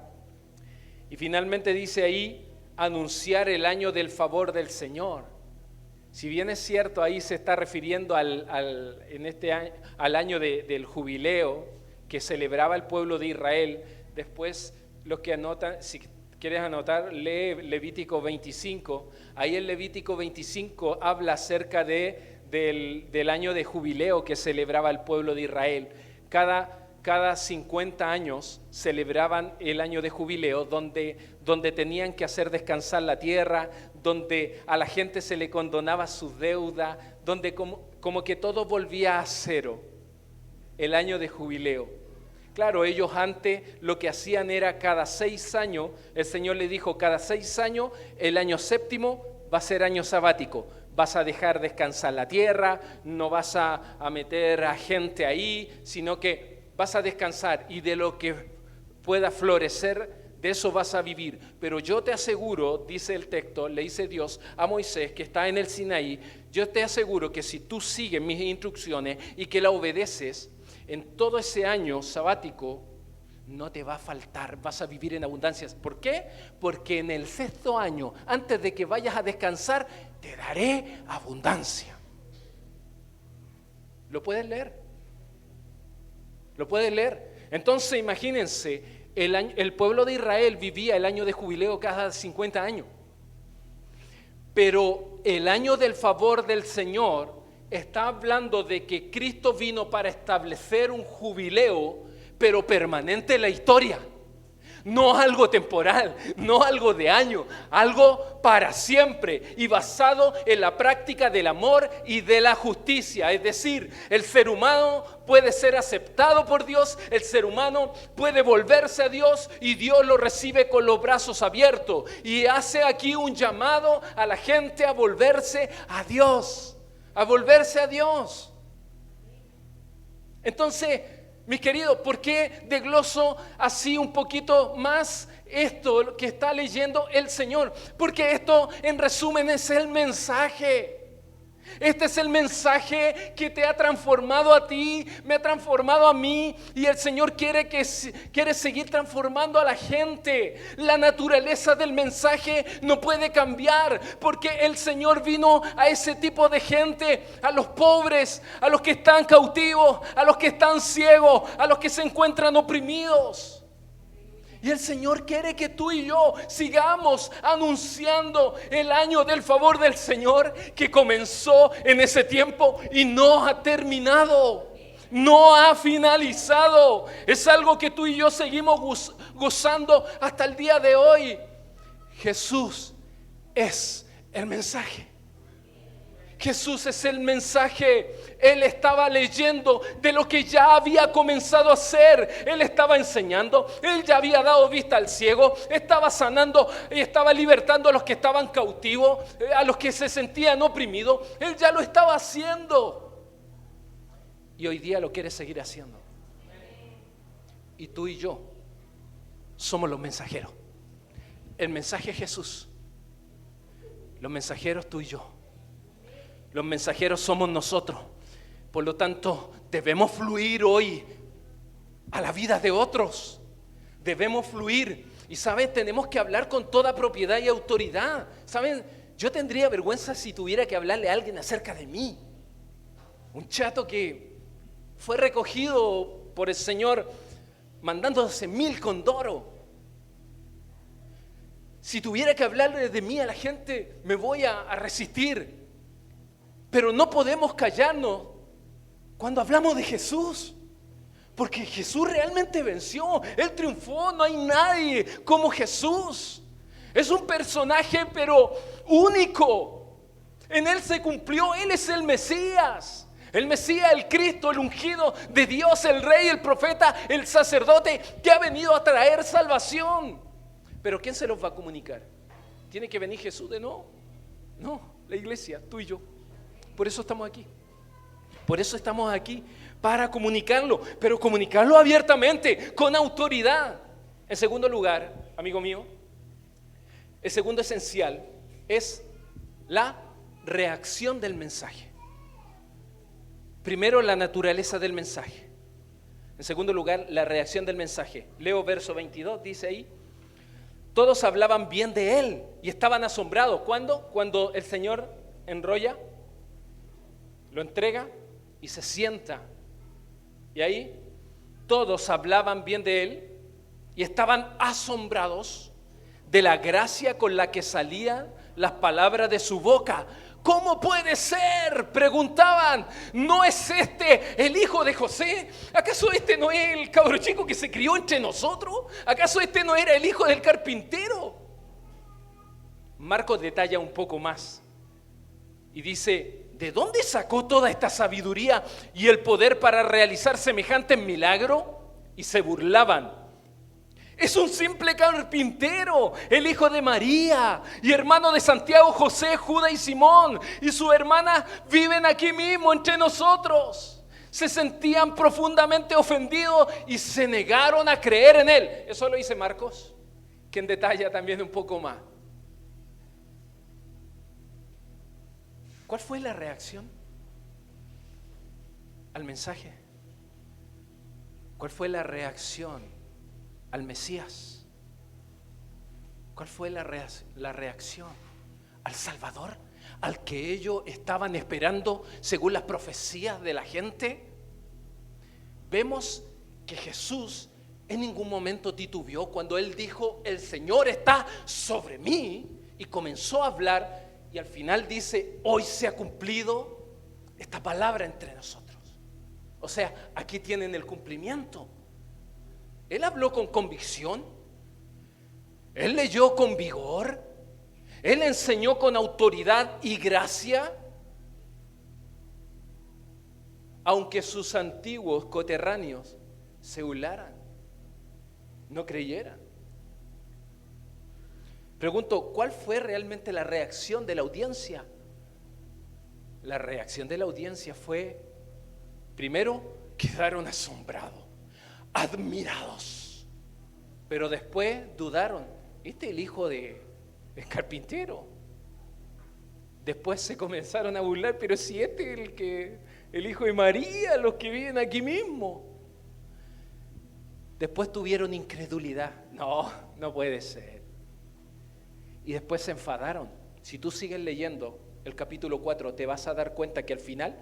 Y finalmente dice ahí, anunciar el año del favor del Señor. Si bien es cierto, ahí se está refiriendo al año del jubileo que celebraba el pueblo de Israel. Después, los que anotan, si quieres anotar, lee Levítico 25. Ahí en Levítico 25 habla acerca del año de jubileo que celebraba el pueblo de Israel. Cada 50 años celebraban el año de jubileo, donde tenían que hacer descansar la tierra, donde a la gente se le condonaba sus deudas, donde como que todo volvía a cero, el año de jubileo. Claro, ellos antes lo que hacían era cada 6 años, el Señor le dijo, cada 6 años, el año séptimo va a ser año sabático. Vas a dejar descansar la tierra, no vas a meter a gente ahí, sino que vas a descansar y de lo que pueda florecer, de eso vas a vivir. Pero yo te aseguro, dice el texto, le dice Dios a Moisés que está en el Sinaí, yo te aseguro que si tú sigues mis instrucciones y que la obedeces, en todo ese año sabático no te va a faltar, vas a vivir en abundancia. ¿Por qué? Porque en el 6º año, antes de que vayas a descansar, te daré abundancia. ¿Lo puedes leer? ¿Lo puedes leer? Entonces imagínense, el pueblo de Israel vivía el año de jubileo cada 50 años. Pero el año del favor del Señor está hablando de que Cristo vino para establecer un jubileo, pero permanente en la historia, No algo temporal, no algo de año, algo para siempre y basado en la práctica del amor y de la justicia. Es decir, el ser humano puede ser aceptado por Dios, el ser humano puede volverse a Dios y Dios lo recibe con los brazos abiertos. Y hace aquí un llamado a la gente a volverse a Dios, a volverse a Dios. Entonces, mis queridos, ¿por qué desgloso así un poquito más esto que está leyendo el Señor? Porque esto en resumen es el mensaje. Este es el mensaje que te ha transformado a ti, me ha transformado a mí, y el Señor quiere seguir transformando a la gente. La naturaleza del mensaje no puede cambiar, porque el Señor vino a ese tipo de gente, a los pobres, a los que están cautivos, a los que están ciegos, a los que se encuentran oprimidos. Y el Señor quiere que tú y yo sigamos anunciando el año del favor del Señor que comenzó en ese tiempo y no ha terminado, no ha finalizado. Es algo que tú y yo seguimos gozando hasta el día de hoy. Jesús es el mensaje. Jesús es el mensaje. Él estaba leyendo de lo que ya había comenzado a hacer. Él estaba enseñando. Él ya había dado vista al ciego. Estaba sanando y estaba libertando a los que estaban cautivos, a los que se sentían oprimidos. Él ya lo estaba haciendo. Y hoy día lo quiere seguir haciendo. Y tú y yo somos los mensajeros. El mensaje es Jesús. Los mensajeros tú y yo. Los mensajeros somos nosotros. Por lo tanto, debemos fluir hoy a la vida de otros. Debemos fluir. Y ¿saben? Tenemos que hablar con toda propiedad y autoridad. ¿Saben? Yo tendría vergüenza si tuviera que hablarle a alguien acerca de mí. Un chato que fue recogido por el Señor mandándose 1000 condoros. Si tuviera que hablarle de mí a la gente, me voy a resistir. Pero no podemos callarnos cuando hablamos de Jesús, porque Jesús realmente venció, Él triunfó, no hay nadie como Jesús. Es un personaje pero único, en Él se cumplió, Él es el Mesías, el Cristo, el ungido de Dios, el Rey, el profeta, el sacerdote que ha venido a traer salvación. Pero ¿quién se los va a comunicar? ¿Tiene que venir Jesús de nuevo? No, la iglesia, tú y yo. Por eso estamos aquí. Por eso estamos aquí, para comunicarlo, pero comunicarlo abiertamente, con autoridad. En segundo lugar, amigo mío, el segundo esencial es la reacción del mensaje. Primero, la naturaleza del mensaje. En segundo lugar, la reacción del mensaje. Leo verso 22, dice ahí: todos hablaban bien de él y estaban asombrados. ¿Cuándo? Cuando el Señor enrolla, lo entrega y se sienta. Y ahí todos hablaban bien de él y estaban asombrados de la gracia con la que salían las palabras de su boca. ¿Cómo puede ser?, preguntaban. ¿No es este el hijo de José? ¿Acaso este no es el cabro chico que se crió entre nosotros? ¿Acaso este no era el hijo del carpintero? Marcos detalla un poco más y dice: ¿de dónde sacó toda esta sabiduría y el poder para realizar semejantes milagros? Y se burlaban. Es un simple carpintero, el hijo de María y hermano de Santiago, José, Judas y Simón, y su hermana viven aquí mismo entre nosotros. Se sentían profundamente ofendidos y se negaron a creer en él. Eso lo dice Marcos, quien detalla también un poco más. ¿Cuál fue la reacción al mensaje? ¿Cuál fue la reacción al Mesías? ¿Cuál fue la reacción al Salvador, al que ellos estaban esperando según las profecías de la gente? Vemos que Jesús en ningún momento titubeó cuando Él dijo: el Señor está sobre mí, y comenzó a hablar. Y al final dice: hoy se ha cumplido esta palabra entre nosotros. O sea, aquí tienen el cumplimiento. Él habló con convicción, Él leyó con vigor. Él enseñó con autoridad y gracia. Aunque sus antiguos coterráneos se burlaran, no creyeran. Pregunto, ¿cuál fue realmente la reacción de la audiencia? La reacción de la audiencia fue, primero, quedaron asombrados, admirados, pero después dudaron. Este es el hijo del carpintero. Después se comenzaron a burlar, pero si este es el hijo de María, los que viven aquí mismo. Después tuvieron incredulidad. No puede ser. Y después se enfadaron. Si tú sigues leyendo el capítulo 4, te vas a dar cuenta que al final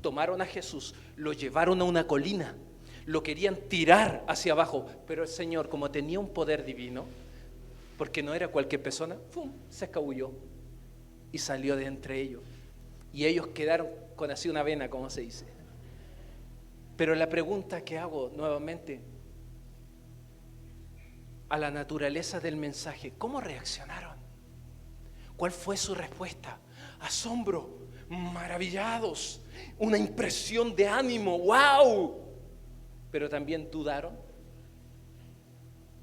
tomaron a Jesús, lo llevaron a una colina, lo querían tirar hacia abajo, pero el Señor, como tenía un poder divino, porque no era cualquier persona, ¡fum!, se escabulló y salió de entre ellos. Y ellos quedaron con así una vena, como se dice. Pero la pregunta que hago nuevamente, a la naturaleza del mensaje, ¿cómo reaccionaron? ¿Cuál fue su respuesta? Asombro, maravillados, una impresión de ánimo, ¡wow! Pero también dudaron,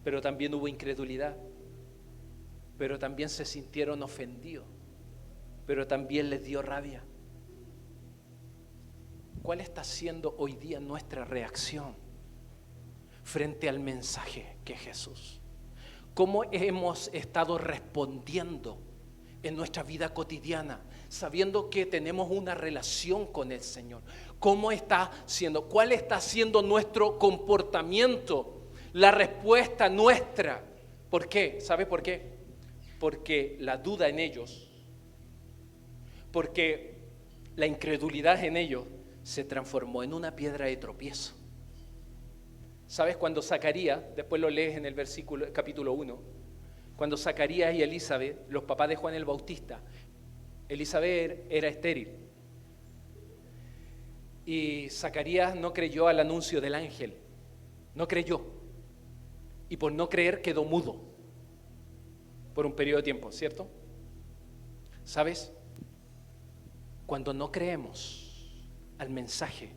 pero también hubo incredulidad, pero también se sintieron ofendidos, pero también les dio rabia. ¿Cuál está siendo hoy día nuestra reacción frente al mensaje que es Jesús? ¿Cómo hemos estado respondiendo en nuestra vida cotidiana, sabiendo que tenemos una relación con el Señor? ¿Cómo está siendo? ¿Cuál está siendo nuestro comportamiento? La respuesta nuestra. ¿Por qué? ¿Sabe por qué? Porque la duda en ellos, porque la incredulidad en ellos se transformó en una piedra de tropiezo. ¿Sabes? Cuando Zacarías, después lo lees en el capítulo 1, cuando Zacarías y Elizabeth, los papás de Juan el Bautista, Elizabeth era estéril. Y Zacarías no creyó al anuncio del ángel, no creyó. Y por no creer quedó mudo por un periodo de tiempo, ¿cierto? ¿Sabes? Cuando no creemos al mensaje,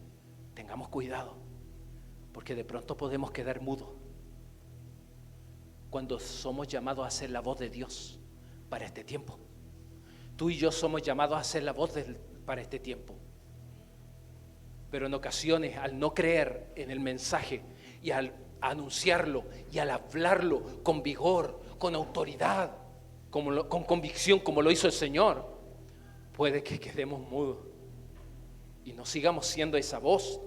tengamos cuidado, porque de pronto podemos quedar mudos. Cuando somos llamados a ser la voz de Dios para este tiempo. Tú y yo somos llamados a ser la voz para este tiempo. Pero en ocasiones, al no creer en el mensaje y al anunciarlo y al hablarlo con vigor, con autoridad, con convicción, como lo hizo el Señor, puede que quedemos mudos y no sigamos siendo esa voz.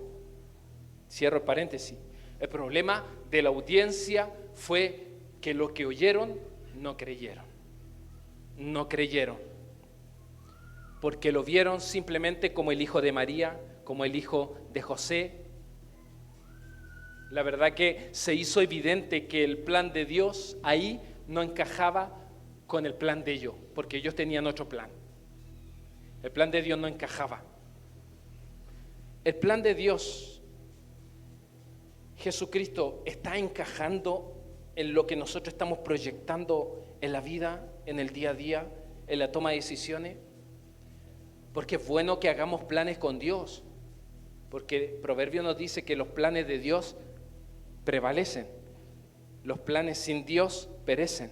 Cierro el paréntesis. El problema de la audiencia fue que lo que oyeron no creyeron. No creyeron. Porque lo vieron simplemente como el hijo de María, como el hijo de José. La verdad que se hizo evidente que el plan de Dios ahí no encajaba con el plan de ellos, porque ellos tenían otro plan. El plan de Dios no encajaba. El plan de Dios, Jesucristo, está encajando en lo que nosotros estamos proyectando en la vida, en el día a día, en la toma de decisiones. Porque es bueno que hagamos planes con Dios, porque Proverbio nos dice que los planes de Dios prevalecen, los planes sin Dios perecen.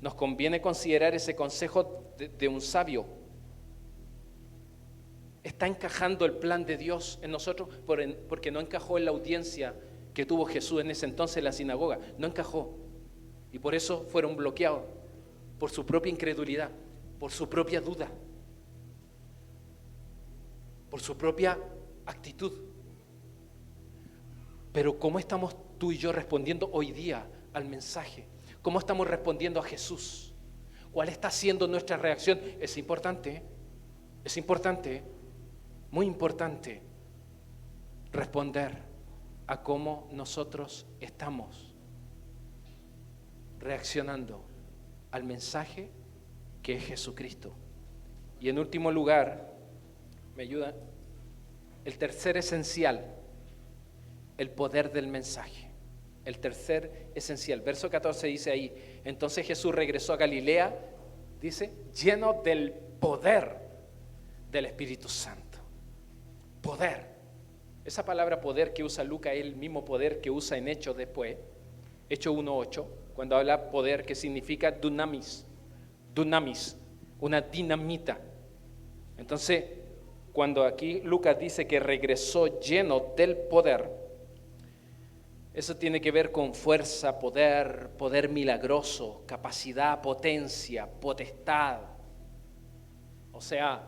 Nos conviene considerar ese consejo de un sabio. ¿Está encajando el plan de Dios en nosotros? Porque no encajó en la audiencia que tuvo Jesús en ese entonces en la sinagoga. No encajó. Y por eso fueron bloqueados por su propia incredulidad, por su propia duda, por su propia actitud. Pero ¿cómo estamos tú y yo respondiendo hoy día al mensaje? ¿Cómo estamos respondiendo a Jesús? ¿Cuál está siendo nuestra reacción? Es importante, muy importante responder a cómo nosotros estamos reaccionando al mensaje que es Jesucristo. Y en último lugar, ¿me ayuda? El tercer esencial, el poder del mensaje. El tercer esencial. Verso 14 dice ahí, Entonces Jesús regresó a Galilea, dice, lleno del poder del Espíritu Santo. Poder. Esa palabra poder que usa Lucas es el mismo poder que usa en Hechos después, Hechos 1:8, cuando habla poder, que significa dunamis, una dinamita. Entonces, cuando aquí Lucas dice que regresó lleno del poder, eso tiene que ver con fuerza, poder milagroso, capacidad, potencia, potestad. O sea,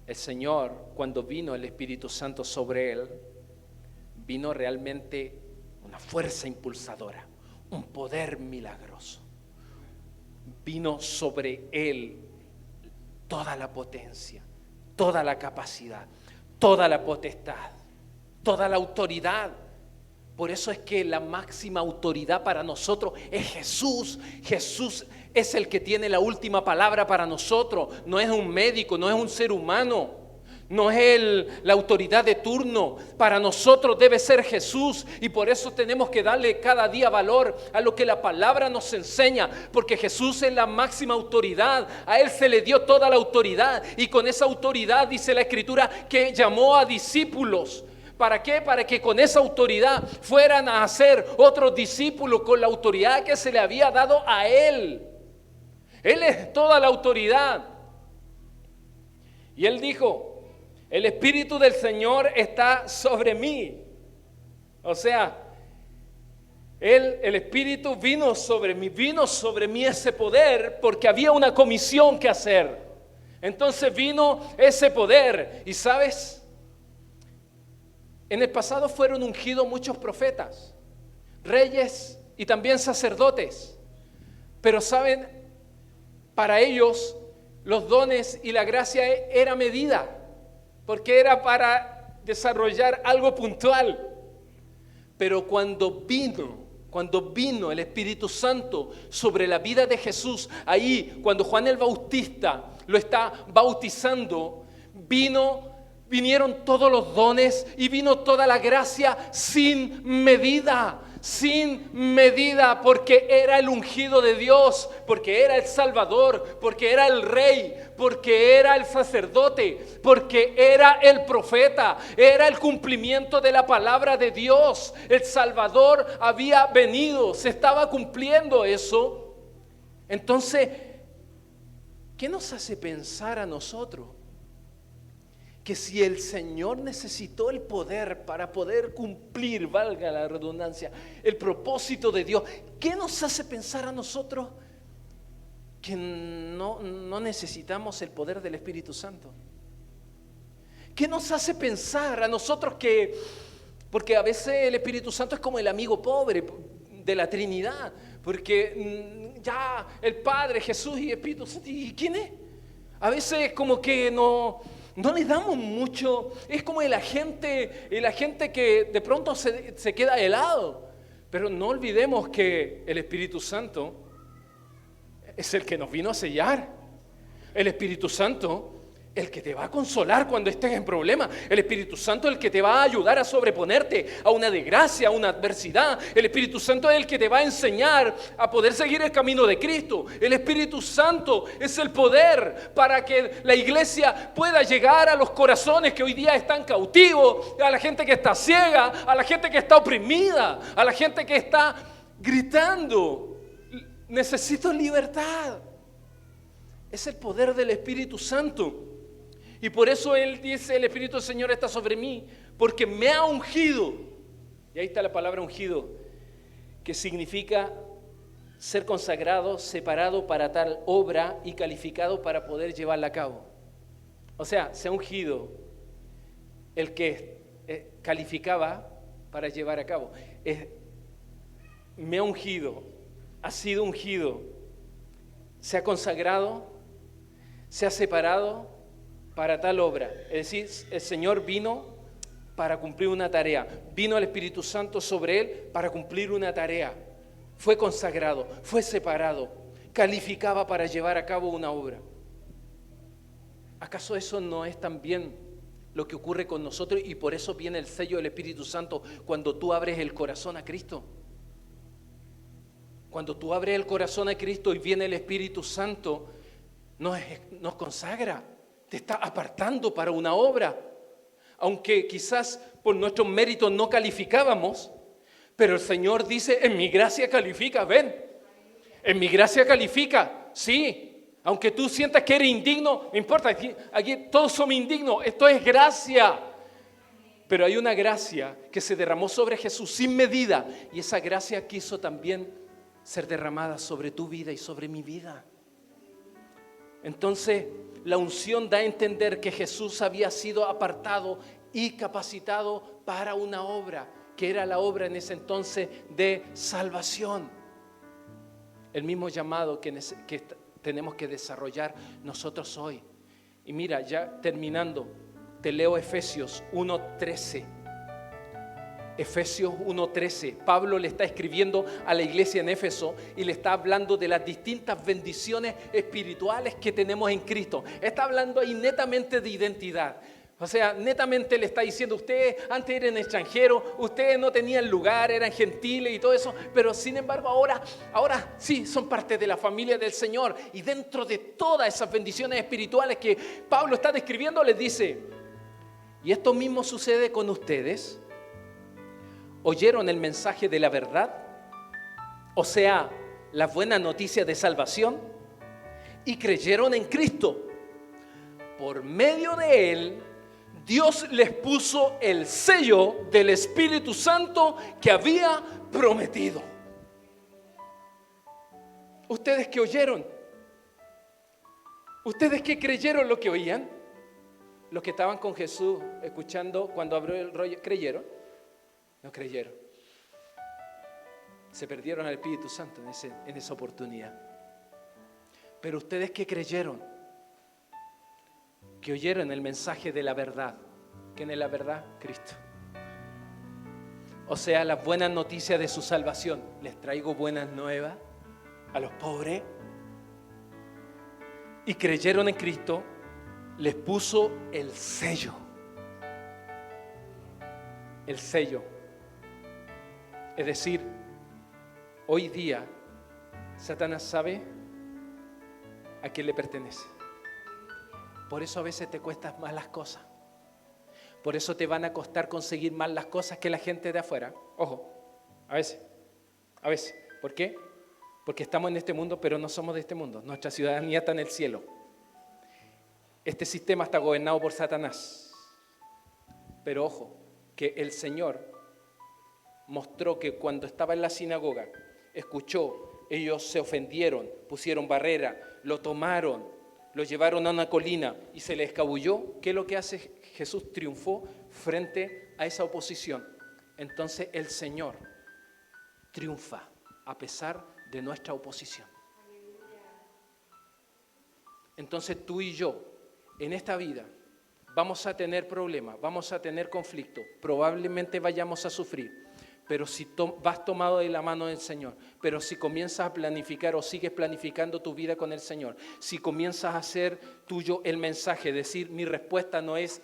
el Señor, cuando vino el Espíritu Santo sobre él, vino realmente una fuerza impulsadora, un poder milagroso. Vino sobre él toda la potencia, toda la capacidad, toda la potestad, toda la autoridad. Por eso es que la máxima autoridad para nosotros es Jesús. Jesús es el que tiene la última palabra para nosotros. No es un médico, no es un ser humano, no es la autoridad de turno. Para nosotros debe ser Jesús, y por eso tenemos que darle cada día valor a lo que la palabra nos enseña, porque Jesús es la máxima autoridad. A Él se le dio toda la autoridad, y con esa autoridad dice la Escritura que llamó a discípulos. ¿Para qué? Para que con esa autoridad fueran a hacer otros discípulos con la autoridad que se le había dado a Él. Él es toda la autoridad. Y Él dijo, el Espíritu del Señor está sobre mí. O sea, el Espíritu vino sobre mí ese poder, porque había una comisión que hacer. Entonces vino ese poder. Y ¿sabes? En el pasado fueron ungidos muchos profetas, reyes y también sacerdotes. Pero ¿saben? Para ellos los dones y la gracia era medida, porque era para desarrollar algo puntual. Pero cuando vino el Espíritu Santo sobre la vida de Jesús, ahí cuando Juan el Bautista lo está bautizando, vinieron todos los dones y vino toda la gracia sin medida, porque era el ungido de Dios, porque era el Salvador, porque era el Rey, porque era el sacerdote, porque era el profeta, era el cumplimiento de la palabra de Dios. El Salvador había venido, se estaba cumpliendo eso. Entonces, ¿qué nos hace pensar a nosotros? Que si el Señor necesitó el poder para poder cumplir, valga la redundancia, el propósito de Dios, ¿qué nos hace pensar a nosotros que no necesitamos el poder del Espíritu Santo? ¿Qué nos hace pensar a nosotros porque a veces el Espíritu Santo es como el amigo pobre de la Trinidad, porque ya el Padre, Jesús y Espíritu Santo, ¿y quién es? A veces como que no le damos mucho. Es como el agente que de pronto se queda helado. Pero no olvidemos que el Espíritu Santo es el que nos vino a sellar. El Espíritu Santo, el que te va a consolar cuando estés en problemas. El Espíritu Santo es el que te va a ayudar a sobreponerte a una desgracia, a una adversidad. El Espíritu Santo es el que te va a enseñar a poder seguir el camino de Cristo. El Espíritu Santo es el poder para que la iglesia pueda llegar a los corazones que hoy día están cautivos, a la gente que está ciega, a la gente que está oprimida, a la gente que está gritando, necesito libertad. Es el poder del Espíritu Santo. Y por eso Él dice, el Espíritu del Señor está sobre mí, porque me ha ungido. Y ahí está la palabra ungido, que significa ser consagrado, separado para tal obra y calificado para poder llevarla a cabo. O sea, se ha ungido el que calificaba para llevar a cabo. Me ha ungido, ha sido ungido, se ha consagrado, se ha separado para tal obra. Es decir, el Señor vino para cumplir una tarea. Vino el Espíritu Santo sobre él para cumplir una tarea. Fue consagrado, fue separado, calificaba para llevar a cabo una obra. ¿Acaso eso no es también lo que ocurre con nosotros? Y por eso viene el sello del Espíritu Santo cuando tú abres el corazón a Cristo. Cuando tú abres el corazón a Cristo y viene el Espíritu Santo, nos consagra, te está apartando para una obra. Aunque quizás por nuestros méritos no calificábamos, pero el Señor dice, en mi gracia califica, ven, en mi gracia califica, sí. Aunque tú sientas que eres indigno, no importa, aquí todos somos indignos, esto es gracia. Pero hay una gracia que se derramó sobre Jesús sin medida, y esa gracia quiso también ser derramada sobre tu vida y sobre mi vida. Entonces, la unción da a entender que Jesús había sido apartado y capacitado para una obra, que era la obra en ese entonces de salvación. El mismo llamado que tenemos que desarrollar nosotros hoy. Y mira, ya terminando, te leo Efesios 1:13. Efesios 1:13. Pablo le está escribiendo a la iglesia en Éfeso y le está hablando de las distintas bendiciones espirituales que tenemos en Cristo. Está hablando ahí netamente de identidad. O sea, netamente le está diciendo, ustedes antes eran extranjeros, ustedes no tenían lugar, eran gentiles y todo eso, pero sin embargo ahora sí son parte de la familia del Señor. Y dentro de todas esas bendiciones espirituales que Pablo está describiendo, les dice, y esto mismo sucede con ustedes. ¿Oyeron el mensaje de la verdad? O sea, la buena noticia de salvación, y creyeron en Cristo. Por medio de Él, Dios les puso el sello del Espíritu Santo que había prometido. ¿Ustedes que oyeron? ¿Ustedes que creyeron lo que oían? Los que estaban con Jesús escuchando cuando abrió el rollo, ¿creyeron? No creyeron. Se perdieron al Espíritu Santo en esa oportunidad. Pero ustedes que creyeron, que oyeron el mensaje de la verdad. ¿Quién es la verdad? Cristo. O sea, las buenas noticias de su salvación. Les traigo buenas nuevas a los pobres. Y creyeron en Cristo, les puso el sello. El sello. Es decir, hoy día Satanás sabe a quién le pertenece. Por eso a veces te cuestan más las cosas. Por eso te van a costar conseguir más las cosas que la gente de afuera. Ojo, a veces. ¿Por qué? Porque estamos en este mundo, pero no somos de este mundo. Nuestra ciudadanía está en el cielo. Este sistema está gobernado por Satanás. Pero ojo, que el Señor mostró que cuando estaba en la sinagoga, escuchó, ellos se ofendieron, pusieron barrera, lo tomaron, lo llevaron a una colina y se le escabulló. ¿Qué es lo que hace? Jesús triunfó frente a esa oposición. Entonces el Señor triunfa a pesar de nuestra oposición. Entonces tú y yo en esta vida vamos a tener problemas, vamos a tener conflictos, probablemente vayamos a sufrir. Pero si vas tomado de la mano del Señor, pero si comienzas a planificar o sigues planificando tu vida con el Señor, si comienzas a hacer tuyo el mensaje, decir mi respuesta no es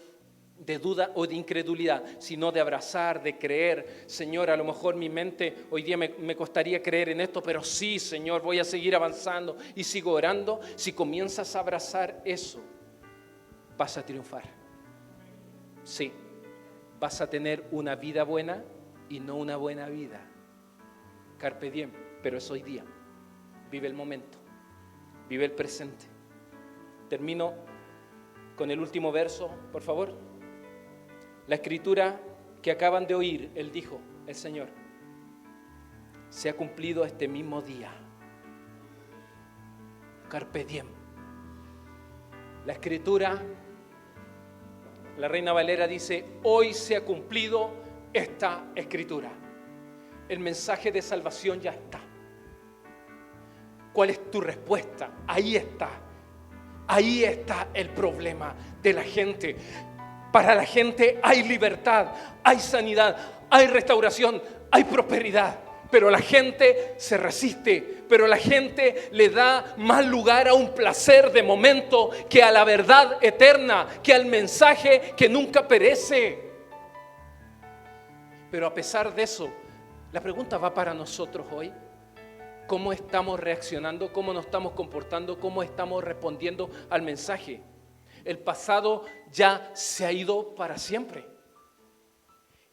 de duda o de incredulidad, sino de abrazar, de creer. Señor, a lo mejor mi mente hoy día me costaría creer en esto, pero sí, Señor, voy a seguir avanzando y sigo orando. Si comienzas a abrazar eso, vas a triunfar. Sí, vas a tener una vida buena y no una buena vida. Carpe diem, pero es hoy día. Vive el momento, vive el presente. Termino con el último verso, por favor. La escritura que acaban de oír, Él dijo, el Señor, se ha cumplido este mismo día. Carpe diem. La escritura, la Reina Valera dice, hoy se ha cumplido esta escritura. El mensaje de salvación ya está. ¿Cuál es tu respuesta? Ahí está. Ahí está el problema de la gente. Para la gente hay libertad, hay sanidad, hay restauración, hay prosperidad. Pero la gente se resiste, pero la gente le da más lugar a un placer de momento que a la verdad eterna, que al mensaje que nunca perece. Pero a pesar de eso, la pregunta va para nosotros hoy. cómo estamos reaccionando, cómo nos estamos comportando, cómo estamos respondiendo al mensaje. El pasado ya se ha ido para siempre.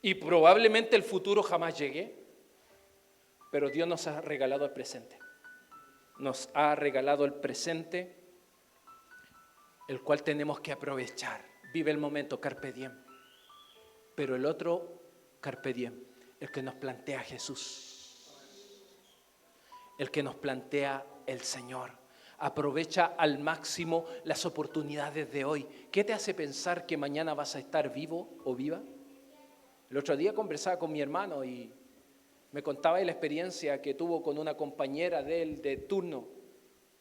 Y probablemente el futuro jamás llegue, pero Dios nos ha regalado el presente. Nos ha regalado el presente, el cual tenemos que aprovechar. Vive el momento, carpe diem. Pero el otro carpe diem, el que nos plantea Jesús, el que nos plantea el Señor. Aprovecha al máximo las oportunidades de hoy. ¿Qué te hace pensar que mañana vas a estar vivo o viva? El otro día conversaba con mi hermano y me contaba de la experiencia que tuvo con una compañera de él de turno,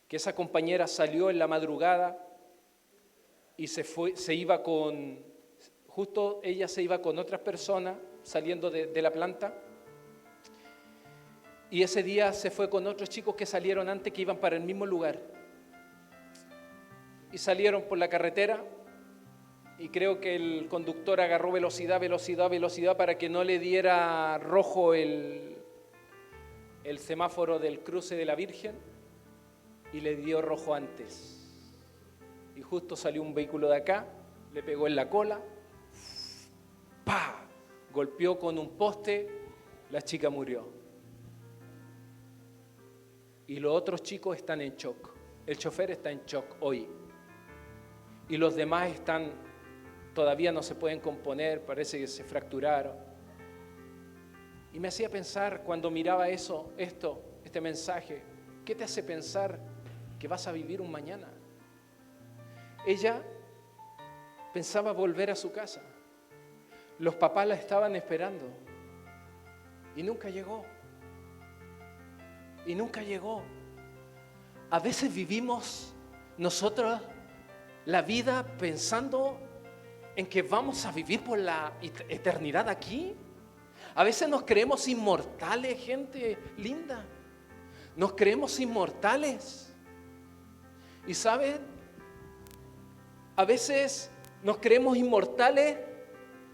que esa compañera salió en la madrugada y justo ella se iba con otras personas saliendo de la planta, y ese día se fue con otros chicos que salieron antes, que iban para el mismo lugar, y salieron por la carretera, y creo que el conductor agarró velocidad para que no le diera rojo el semáforo del cruce de la Virgen, y le dio rojo antes, y justo salió un vehículo de acá, le pegó en la cola, ¡pah!, golpeó con un poste, la chica murió. Y los otros chicos están en shock. El chofer está en shock hoy. Y los demás todavía no se pueden componer, parece que se fracturaron. Y me hacía pensar cuando miraba este mensaje, ¿qué te hace pensar que vas a vivir un mañana? Ella pensaba volver a su casa. Los papás la estaban esperando y nunca llegó. Y nunca llegó. A veces vivimos nosotros la vida pensando en que vamos a vivir por la eternidad aquí. A veces nos creemos inmortales, gente linda. Nos creemos inmortales. Y ¿saben? A veces nos creemos inmortales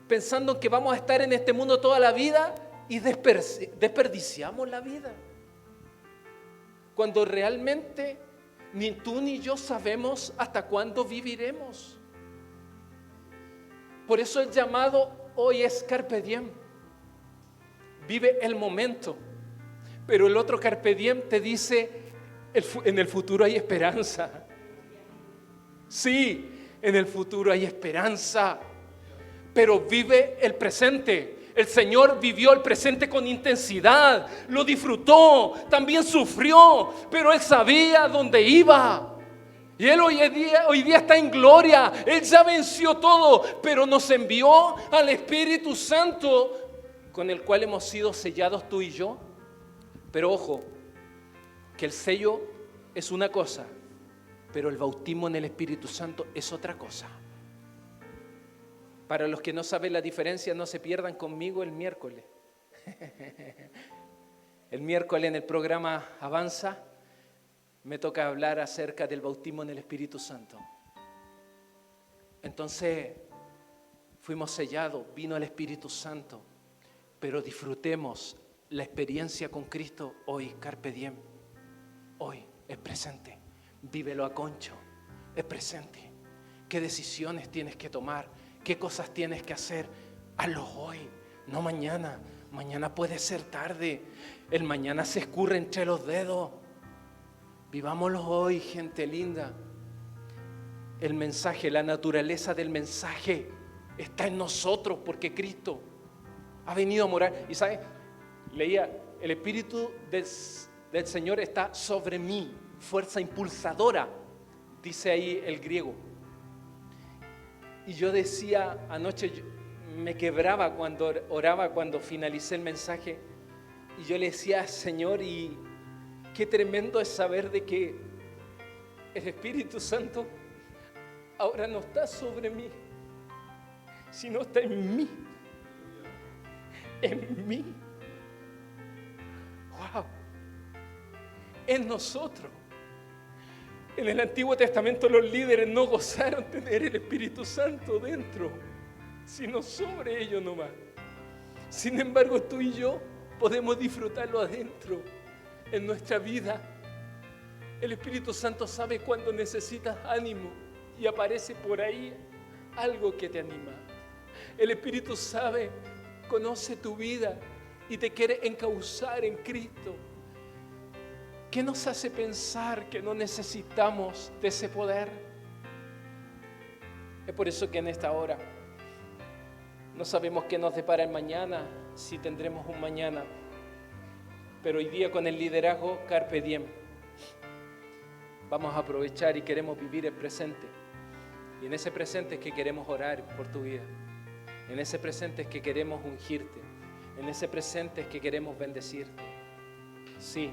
pensando que vamos a estar en este mundo toda la vida y desperdiciamos la vida. Cuando realmente ni tú ni yo sabemos hasta cuándo viviremos. Por eso el llamado hoy es carpe diem. Vive el momento. Pero el otro carpe diem te dice, en el futuro hay esperanza. Sí, en el futuro hay esperanza. Pero vive el presente. El Señor vivió el presente con intensidad, lo disfrutó, también sufrió, pero Él sabía dónde iba. Y Él hoy día está en gloria. Él ya venció todo, pero nos envió al Espíritu Santo, con el cual hemos sido sellados tú y yo. Pero ojo, que el sello es una cosa, pero el bautismo en el Espíritu Santo es otra cosa. Para los que no saben la diferencia, no se pierdan conmigo el miércoles. El miércoles en el programa Avanza me toca hablar acerca del bautismo en el Espíritu Santo. Entonces fuimos sellados, vino el Espíritu Santo, pero disfrutemos la experiencia con Cristo hoy, carpe diem. Hoy es presente, vívelo a concho, es presente. ¿Qué decisiones tienes que tomar? ¿Qué cosas tienes que hacer? Hazlo hoy, no mañana. Mañana puede ser tarde. El mañana se escurre entre los dedos. Vivámoslo hoy, gente linda. El mensaje, la naturaleza del mensaje está en nosotros porque Cristo ha venido a morar. Y ¿sabes? Leía, el Espíritu del Señor está sobre mí, fuerza impulsadora, dice ahí el griego. Y yo decía anoche, me quebraba cuando oraba, cuando finalicé el mensaje, y yo le decía, Señor, y qué tremendo es saber de que el Espíritu Santo ahora no está sobre mí, sino está en mí. En mí. Wow. En nosotros. En el Antiguo Testamento los líderes no gozaron tener el Espíritu Santo dentro, sino sobre ellos nomás. Sin embargo, tú y yo podemos disfrutarlo adentro. en nuestra vida. El Espíritu Santo sabe cuando necesitas ánimo y aparece por ahí algo que te anima. El Espíritu sabe, conoce tu vida y te quiere encauzar en Cristo. ¿Qué nos hace pensar que no necesitamos de ese poder? Es por eso que en esta hora no sabemos qué nos depara el mañana, si tendremos un mañana. Pero hoy día con el liderazgo Carpe Diem vamos a aprovechar y queremos vivir el presente. Y en ese presente es que queremos orar por tu vida. En ese presente es que queremos ungirte. En ese presente es que queremos bendecirte. Sí,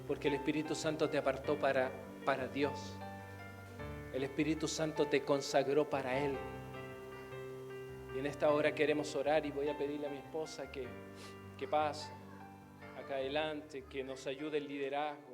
porque el Espíritu Santo te apartó para Dios. El Espíritu Santo te consagró para Él. Y en esta hora queremos orar y voy a pedirle a mi esposa que pase acá adelante, que nos ayude el liderazgo.